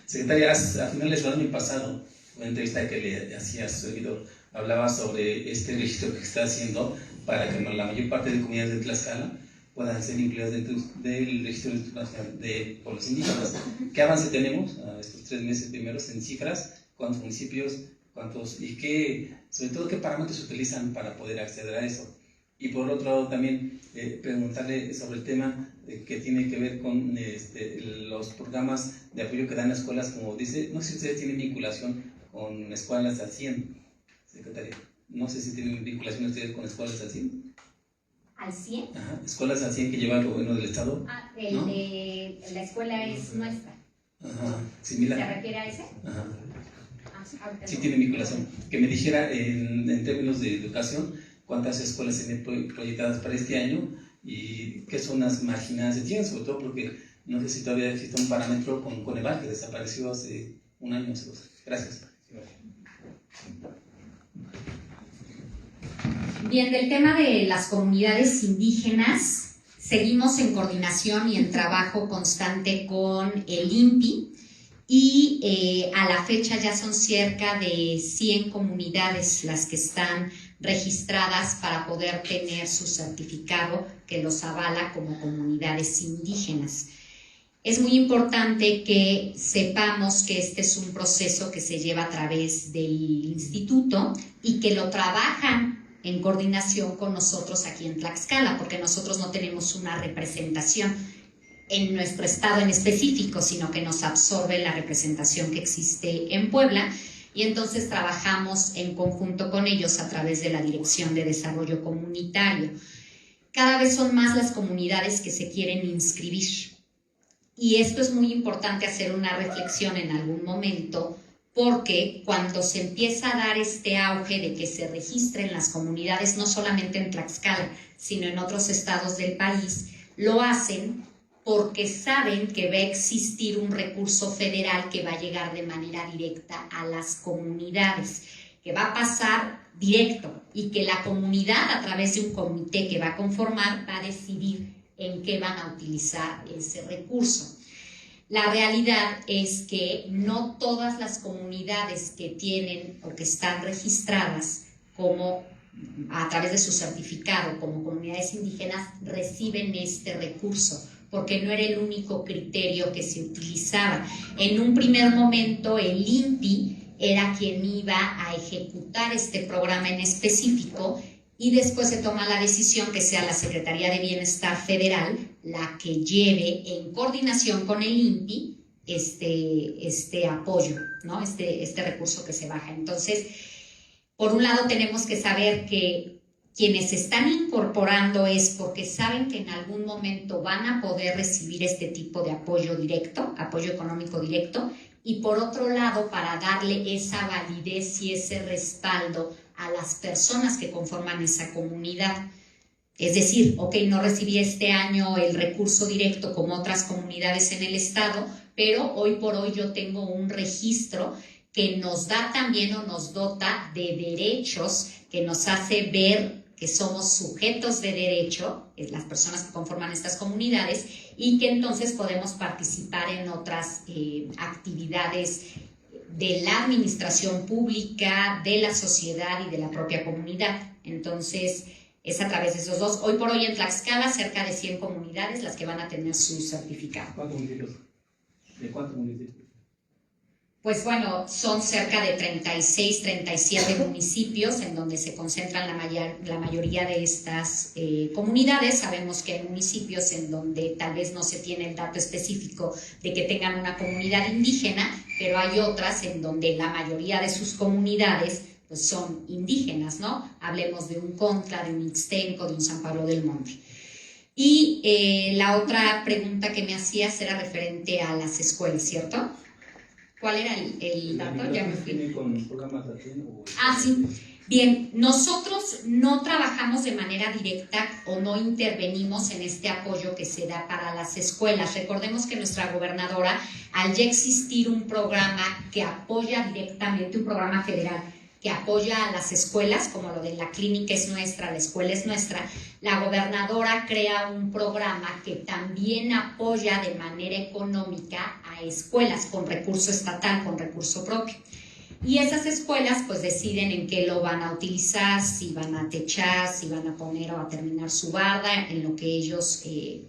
Secretaria, a finales del año pasado, una entrevista que le hacía a su servidor, hablaba sobre este registro que está haciendo para que la mayor parte de comunidades de Tlaxcala puedan ser incluidas dentro del registro nacional de pueblos indígenas. ¿Qué avance tenemos estos 3 meses primeros en cifras? ¿Cuántos municipios? ¿Cuántos? Y sobre todo, ¿qué parámetros se utilizan para poder acceder a eso? Y por otro lado también preguntarle sobre el tema que tiene que ver con los programas de apoyo que dan las escuelas, como dice, no sé si ustedes tienen vinculación con escuelas al 100, secretaria. No sé si tienen vinculación ustedes con escuelas al 100. ¿Al 100? Ajá, escuelas al 100 que lleva el gobierno del estado. Ah, ¿no? La escuela es nuestra. Ajá, similar. ¿Se refiere a ese? Ajá. Ah, Sí tiene vinculación. Que me dijera en términos de educación, cuántas escuelas se tienen proyectadas para este año y qué zonas marginadas se tienen, sobre todo porque no sé si todavía existe un parámetro con Coneval, que desapareció hace un año o 2. Gracias. Bien, del tema de las comunidades indígenas, seguimos en coordinación y en trabajo constante con el INPI y a la fecha ya son cerca de 100 comunidades las que están registradas para poder tener su certificado que los avala como comunidades indígenas. Es muy importante que sepamos que este es un proceso que se lleva a través del instituto y que lo trabajan en coordinación con nosotros aquí en Tlaxcala, porque nosotros no tenemos una representación en nuestro estado en específico, sino que nos absorbe la representación que existe en Puebla. Y entonces trabajamos en conjunto con ellos a través de la Dirección de Desarrollo Comunitario. Cada vez son más las comunidades que se quieren inscribir. Y esto es muy importante hacer una reflexión en algún momento, porque cuando se empieza a dar este auge de que se registren las comunidades, no solamente en Tlaxcala, sino en otros estados del país, lo hacen porque saben que va a existir un recurso federal que va a llegar de manera directa a las comunidades, que va a pasar directo y que la comunidad, a través de un comité que va a conformar, va a decidir en qué van a utilizar ese recurso. La realidad es que no todas las comunidades que tienen o que están registradas como a través de su certificado como comunidades indígenas reciben este recurso, porque no era el único criterio que se utilizaba. En un primer momento el INPI era quien iba a ejecutar este programa en específico y después se toma la decisión que sea la Secretaría de Bienestar Federal la que lleve en coordinación con el INPI este apoyo, ¿no? este recurso que se baja. Entonces, por un lado tenemos que saber que quienes se están incorporando es porque saben que en algún momento van a poder recibir este tipo de apoyo directo, apoyo económico directo, y por otro lado, para darle esa validez y ese respaldo a las personas que conforman esa comunidad. Es decir, ok, no recibí este año el recurso directo como otras comunidades en el estado, pero hoy por hoy yo tengo un registro que nos da también o nos dota de derechos, que nos hace ver que somos sujetos de derecho, las personas que conforman estas comunidades, y que entonces podemos participar en otras actividades de la administración pública, de la sociedad y de la propia comunidad. Entonces, es a través de esos dos. Hoy por hoy en Tlaxcala, cerca de 100 comunidades las que van a tener su certificado. ¿Cuántos municipios? ¿De cuántos municipios? Pues bueno, son cerca de 36, 37 municipios en donde se concentran la mayoría de estas comunidades. Sabemos que hay municipios en donde tal vez no se tiene el dato específico de que tengan una comunidad indígena, pero hay otras en donde la mayoría de sus comunidades pues, son indígenas, ¿no? Hablemos de un Contla, de un Ixtenco, de un San Pablo del Monte. Y la otra pregunta que me hacías era referente a las escuelas, ¿cierto? ¿Cuál era el dato? Ya me fui. ¿Con programas latino? Sí. Bien, nosotros no trabajamos de manera directa o no intervenimos en este apoyo que se da para las escuelas. Recordemos que nuestra gobernadora, al ya existir un programa que apoya directamente, un programa federal que apoya a las escuelas, como lo de la clínica es nuestra, la escuela es nuestra, la gobernadora crea un programa que también apoya de manera económica a escuelas con recurso estatal, con recurso propio. Y esas escuelas pues deciden en qué lo van a utilizar, si van a techar, si van a poner o a terminar su barda, en lo que ellos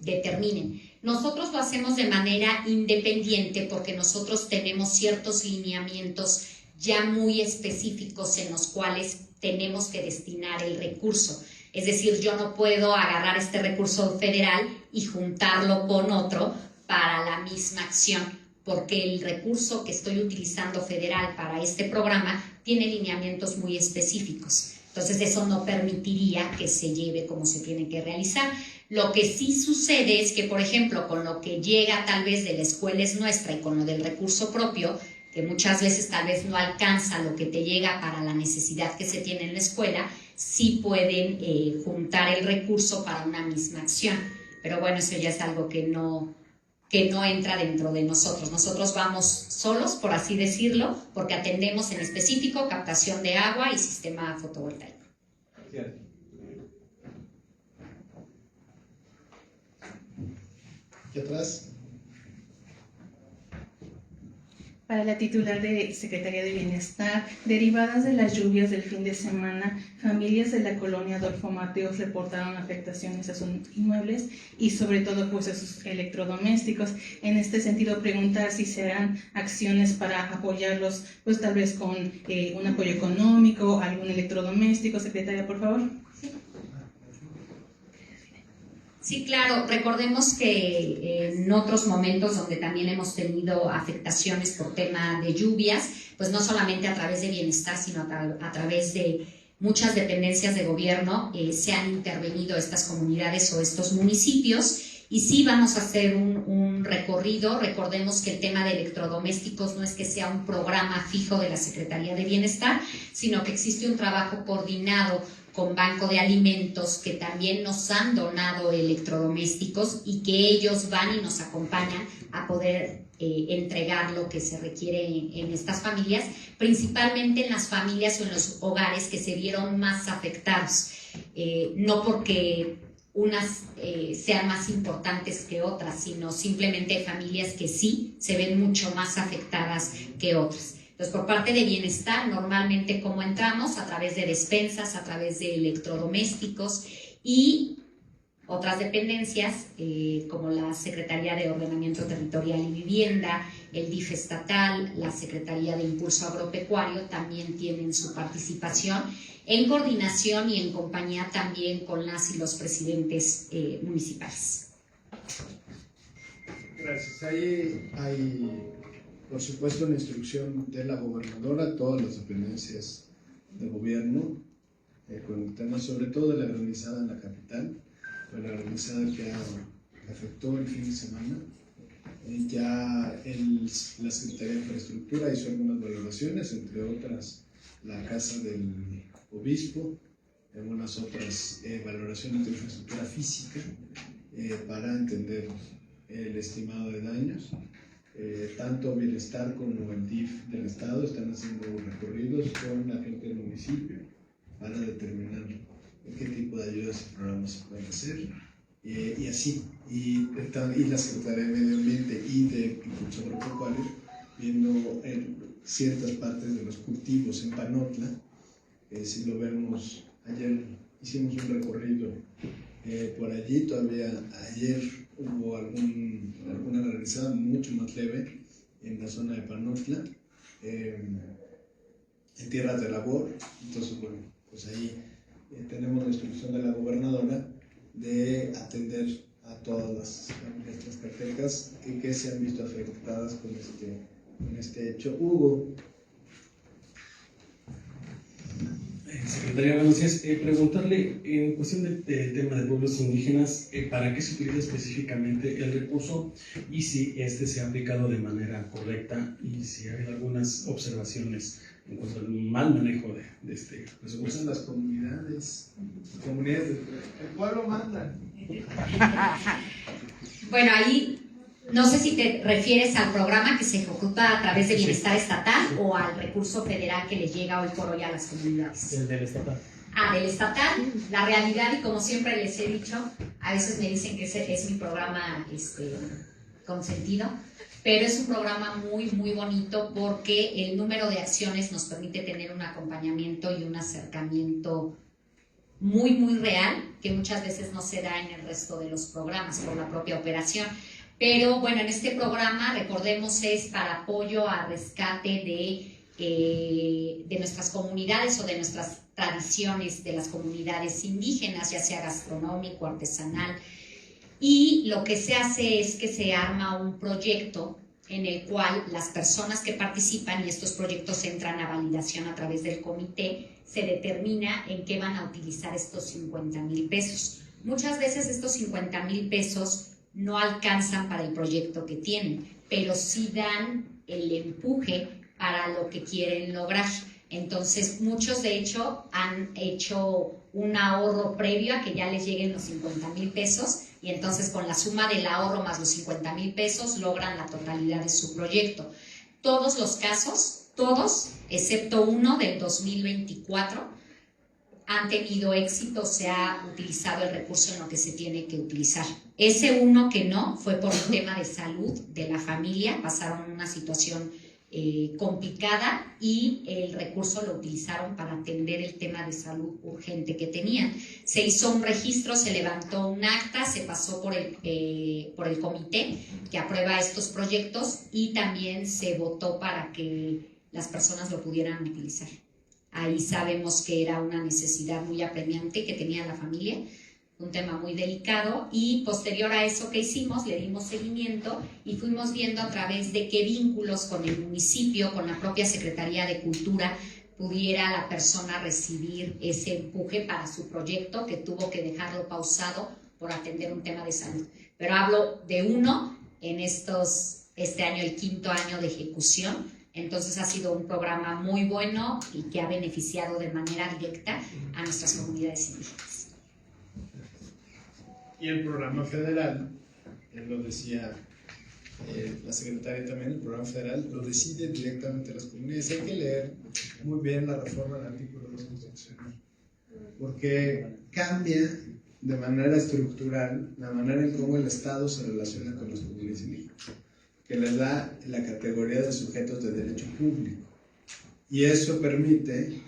determinen. Nosotros lo hacemos de manera independiente porque nosotros tenemos ciertos lineamientos ya muy específicos en los cuales tenemos que destinar el recurso. Es decir, yo no puedo agarrar este recurso federal y juntarlo con otro para la misma acción, porque el recurso que estoy utilizando federal para este programa tiene lineamientos muy específicos. Entonces eso no permitiría que se lleve como se tiene que realizar. Lo que sí sucede es que, por ejemplo, con lo que llega tal vez de la escuela es nuestra y con lo del recurso propio, que muchas veces tal vez no alcanza lo que te llega para la necesidad que se tiene en la escuela, sí pueden juntar el recurso para una misma acción. Pero bueno, eso ya es algo que no entra dentro de nosotros. Nosotros vamos solos, por así decirlo, porque atendemos en específico captación de agua y sistema fotovoltaico. ¿Qué atrás? Para la titular de Secretaría de Bienestar, derivadas de las lluvias del fin de semana, familias de la colonia Adolfo Mateos reportaron afectaciones a sus inmuebles y sobre todo pues a sus electrodomésticos. En este sentido, preguntar si se harán acciones para apoyarlos, pues tal vez con un apoyo económico, algún electrodoméstico. Secretaria, por favor. Sí, claro. Recordemos que en otros momentos donde también hemos tenido afectaciones por tema de lluvias, pues no solamente a través de bienestar, sino a través de muchas dependencias de gobierno, se han intervenido estas comunidades o estos municipios. Y sí vamos a hacer un recorrido. Recordemos que el tema de electrodomésticos no es que sea un programa fijo de la Secretaría de Bienestar, sino que existe un trabajo coordinado con Banco de Alimentos que también nos han donado electrodomésticos y que ellos van y nos acompañan a poder entregar lo que se requiere en estas familias, principalmente en las familias o en los hogares que se vieron más afectados, no porque unas sean más importantes que otras, sino simplemente familias que sí se ven mucho más afectadas que otras. Entonces, por parte de bienestar, normalmente como entramos, a través de despensas, a través de electrodomésticos y otras dependencias, como la Secretaría de Ordenamiento Territorial y Vivienda, el DIF estatal, la Secretaría de Impulso Agropecuario, también tienen su participación en coordinación y en compañía también con las y los presidentes municipales. Gracias. Ahí hay, por supuesto, una instrucción de la gobernadora a todas las dependencias de gobierno con el tema, sobre todo de la granizada en la capital, la granizada que afectó el fin de semana. Ya la Secretaría de Infraestructura hizo algunas valoraciones, entre otras la Casa del Obispo, algunas otras valoraciones de infraestructura física para entender el estimado de daños. Tanto Bienestar como el DIF del Estado están haciendo recorridos con la gente del municipio para determinar qué tipo de ayudas y programas se pueden hacer, y así. Y la Secretaría de Medio Ambiente y de Agricultura Agropecuaria, viendo ciertas partes de los cultivos en Panotla. Si lo vemos, ayer hicimos un recorrido por allí, todavía ayer hubo alguna realizada mucho más leve en la zona de Panotla, en tierras de labor. Entonces, bueno, pues ahí tenemos la instrucción de la gobernadora de atender a todas las familias tlaxcaltecas que se han visto afectadas con este hecho. Hugo. Secretaria, buenos días. Preguntarle, en cuestión del tema de pueblos indígenas, ¿para qué se utiliza específicamente el recurso y si este se ha aplicado de manera correcta y si hay algunas observaciones en cuanto al mal manejo de este presupuesto? Usan las comunidades el pueblo manda. Bueno, ahí no sé si te refieres al programa que se ejecuta a través de Bienestar Estatal o al recurso federal que les llega hoy por hoy a las comunidades. El del estatal. Del estatal, la realidad, y como siempre les he dicho, a veces me dicen que ese es mi programa consentido, pero es un programa muy, muy bonito porque el número de acciones nos permite tener un acompañamiento y un acercamiento muy, muy real, que muchas veces no se da en el resto de los programas por la propia operación. Pero bueno, en este programa, recordemos, es para apoyo a rescate de nuestras comunidades o de nuestras tradiciones de las comunidades indígenas, ya sea gastronómico, artesanal. Y lo que se hace es que se arma un proyecto en el cual las personas que participan, y estos proyectos entran a validación a través del comité, se determina en qué van a utilizar estos 50,000 pesos. Muchas veces estos 50,000 pesos no alcanzan para el proyecto que tienen, pero sí dan el empuje para lo que quieren lograr. Entonces, muchos de hecho han hecho un ahorro previo a que ya les lleguen los 50,000 pesos y entonces con la suma del ahorro más los 50,000 pesos logran la totalidad de su proyecto. Todos los casos, todos, excepto uno del 2024, han tenido éxito, se ha utilizado el recurso en lo que se tiene que utilizar. Ese uno que no fue por un tema de salud de la familia, pasaron una situación complicada y el recurso lo utilizaron para atender el tema de salud urgente que tenían. Se hizo un registro, se levantó un acta, se pasó por el comité que aprueba estos proyectos y también se votó para que las personas lo pudieran utilizar. Ahí sabemos que era una necesidad muy apremiante que tenía la familia, un tema muy delicado, y posterior a eso que hicimos, le dimos seguimiento y fuimos viendo a través de qué vínculos con el municipio, con la propia Secretaría de Cultura, pudiera la persona recibir ese empuje para su proyecto, que tuvo que dejarlo pausado por atender un tema de salud. Pero hablo de uno en este año, el 5º año de ejecución. Entonces ha sido un programa muy bueno y que ha beneficiado de manera directa a nuestras comunidades indígenas. Y el programa federal, lo decía la secretaria también, el programa federal lo decide directamente las comunidades. Hay que leer muy bien la reforma del artículo 2 constitucional, porque cambia de manera estructural la manera en cómo el Estado se relaciona con las comunidades indígenas, que les da la categoría de sujetos de derecho público. Y eso permite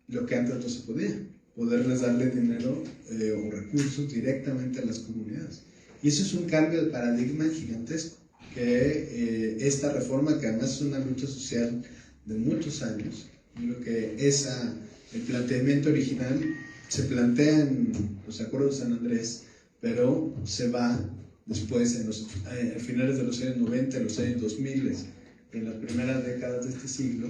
lo que antes no se podía, poderles darle dinero o recursos directamente a las comunidades. Y eso es un cambio de paradigma gigantesco, que esta reforma, que además es una lucha social de muchos años, creo que el planteamiento original se plantea en los acuerdos de San Andrés, pero se va después, a finales de los años 90, en los años 2000, en las primeras décadas de este siglo,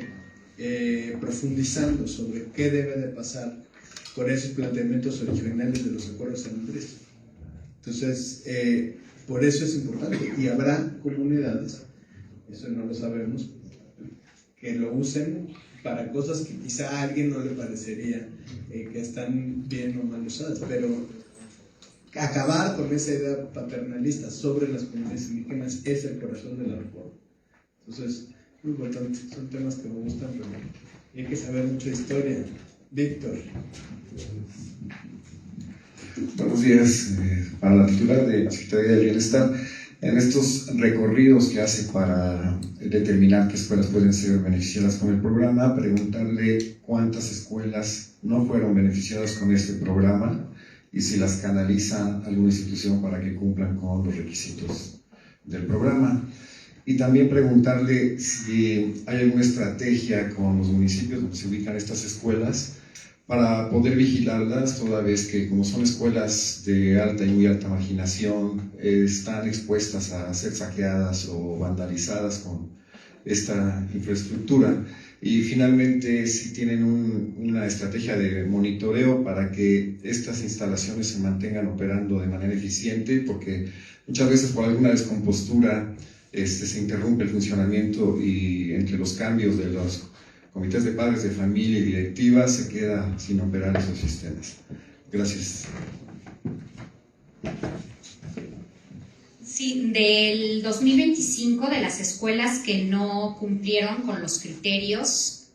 profundizando sobre qué debe de pasar con esos planteamientos originales de los acuerdos de San Andrés. Entonces, por eso es importante, y habrá comunidades, eso no lo sabemos, que lo usen para cosas que quizá a alguien no le parecería que están bien o mal usadas, pero acabar con esa idea paternalista sobre las comunidades indígenas es el corazón de la reforma. Entonces, muy importante, son temas que me gustan, pero hay que saber mucha historia. Víctor. Buenos días. Para la titular de la Secretaría del Bienestar, en estos recorridos que hace para determinar qué escuelas pueden ser beneficiadas con el programa, preguntarle cuántas escuelas no fueron beneficiadas con este programa y si las canaliza alguna institución para que cumplan con los requisitos del programa. Y también preguntarle si hay alguna estrategia con los municipios donde se ubican estas escuelas para poder vigilarlas, toda vez que como son escuelas de alta y muy alta marginación, están expuestas a ser saqueadas o vandalizadas con esta infraestructura. Y finalmente, si tienen una estrategia de monitoreo para que estas instalaciones se mantengan operando de manera eficiente, porque muchas veces por alguna descompostura se interrumpe el funcionamiento y entre los cambios de los comités de padres de familia y directivas se queda sin operar esos sistemas. Gracias. Sí, del 2025, de las escuelas que no cumplieron con los criterios,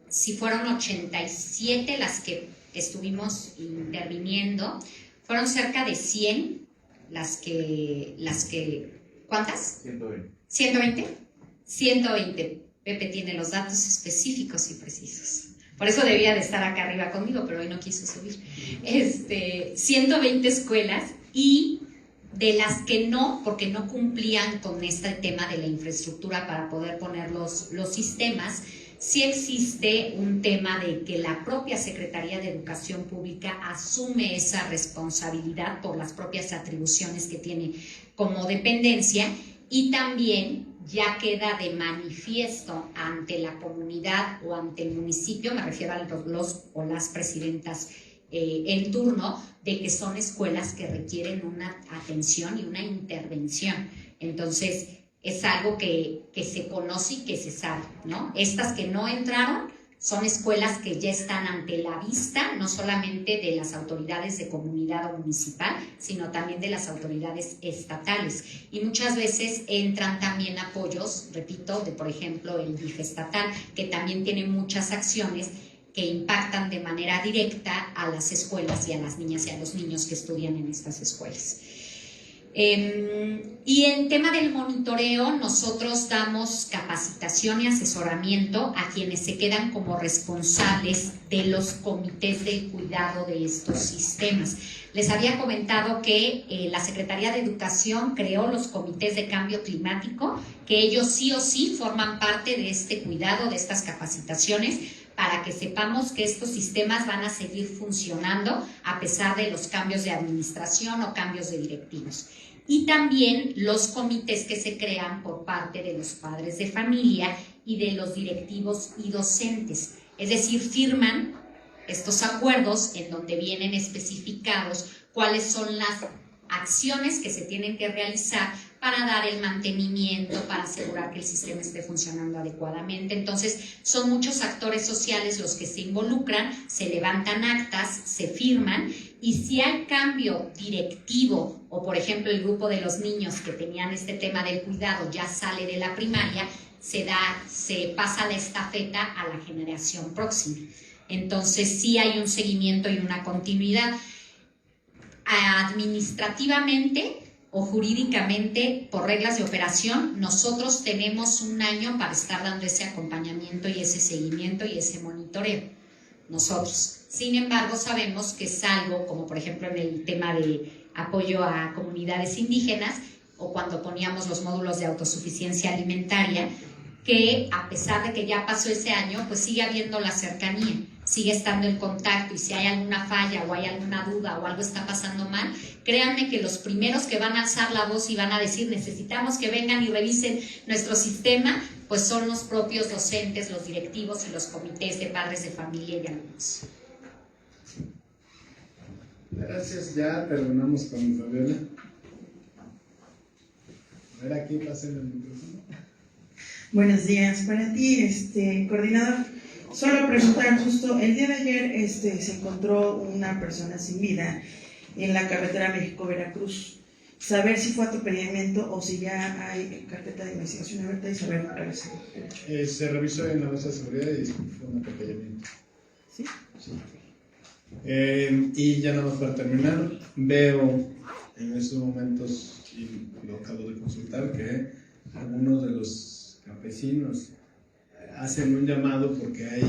sí fueron 87 las que estuvimos interviniendo, fueron cerca de 100 las que ¿cuántas? 120. 120. 120. Pepe tiene los datos específicos y precisos. Por eso debía de estar acá arriba conmigo, pero hoy no quiso subir. 120 escuelas, y de las que no, porque no cumplían con este tema de la infraestructura para poder poner los sistemas, sí existe un tema de que la propia Secretaría de Educación Pública asume esa responsabilidad por las propias atribuciones que tiene como dependencia, y también ya queda de manifiesto ante la comunidad o ante el municipio, me refiero a los o las presidentas en turno, de que son escuelas que requieren una atención y una intervención. Entonces, es algo que se conoce y que se sabe, ¿no? Estas que no entraron son escuelas que ya están ante la vista, no solamente de las autoridades de comunidad o municipal, sino también de las autoridades estatales. Y muchas veces entran también apoyos, repito, de por ejemplo el DIF estatal, que también tiene muchas acciones que impactan de manera directa a las escuelas y a las niñas y a los niños que estudian en estas escuelas. Y en tema del monitoreo, nosotros damos capacitación y asesoramiento a quienes se quedan como responsables de los comités de cuidado de estos sistemas. Les había comentado que la Secretaría de Educación creó los comités de cambio climático, que ellos sí o sí forman parte de este cuidado, de estas capacitaciones, para que sepamos que estos sistemas van a seguir funcionando a pesar de los cambios de administración o cambios de directivos. Y también los comités que se crean por parte de los padres de familia y de los directivos y docentes. Es decir, firman estos acuerdos en donde vienen especificados cuáles son las acciones que se tienen que realizar para dar el mantenimiento, para asegurar que el sistema esté funcionando adecuadamente. Entonces, son muchos actores sociales los que se involucran, se levantan actas, se firman, y si hay cambio directivo, o por ejemplo el grupo de los niños que tenían este tema del cuidado ya sale de la primaria, se pasa la estafeta a la generación próxima. Entonces, sí hay un seguimiento y una continuidad. Administrativamente o jurídicamente, por reglas de operación, nosotros tenemos un año para estar dando ese acompañamiento y ese seguimiento y ese monitoreo, nosotros. Sin embargo, sabemos que es algo, como por ejemplo en el tema de apoyo a comunidades indígenas, o cuando poníamos los módulos de autosuficiencia alimentaria, que a pesar de que ya pasó ese año, pues sigue habiendo la cercanía, sigue estando el contacto, y si hay alguna falla o hay alguna duda o algo está pasando mal, créanme que los primeros que van a alzar la voz y van a decir necesitamos que vengan y revisen nuestro sistema, pues son los propios docentes, los directivos y los comités de padres de familia y alumnos. Gracias, ya terminamos con Fabiola. A ver, aquí pasen el micrófono. Buenos días para ti, coordinador. Solo preguntar, justo el día de ayer se encontró una persona sin vida en la carretera México-Veracruz. Saber si fue atropellamiento o si ya hay carpeta de investigación abierta y saber cuál es el derecho. Se revisó en la mesa de seguridad y fue un atropellamiento. ¿Sí? Sí. Y ya nada más para terminar, veo en estos momentos, y lo acabo de consultar, que algunos de los campesinos hacen un llamado porque hay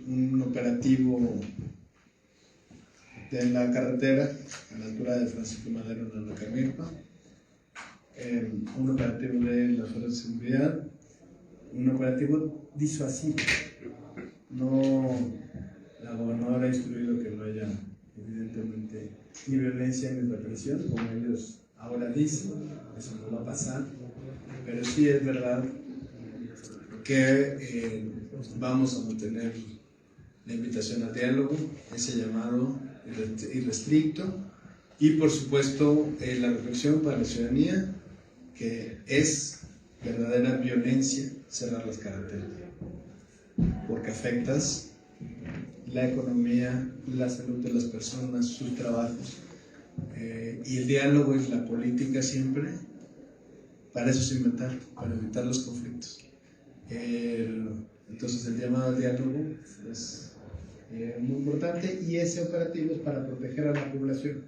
un operativo de la carretera a la altura de Francisco Madero en Anacamirpa, un operativo de las fuerzas de seguridad, un operativo disuasivo. No, la gobernadora ha instruido que no haya, evidentemente, ni violencia ni represión, como ellos ahora dicen, eso no va a pasar, pero sí es verdad que vamos a mantener la invitación al diálogo, ese llamado irrestricto, y por supuesto la reflexión para la ciudadanía, que es verdadera violencia cerrar las carreteras, porque afectas la economía, la salud de las personas, sus trabajos, y el diálogo y la política siempre, para eso se inventaron, para evitar los conflictos. Entonces el llamado al diálogo es muy importante, y ese operativo es para proteger a la población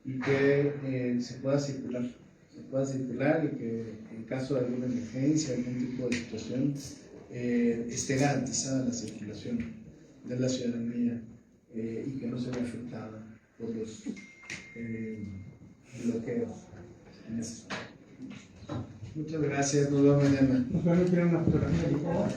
y que se pueda circular y que en caso de alguna emergencia, algún tipo de situación, esté garantizada la circulación de la ciudadanía y que no se vea afectada por los bloqueos en ese sentido. Muchas gracias, nos vemos mañana. ¿Nos van a tirar una fotografía, por favor?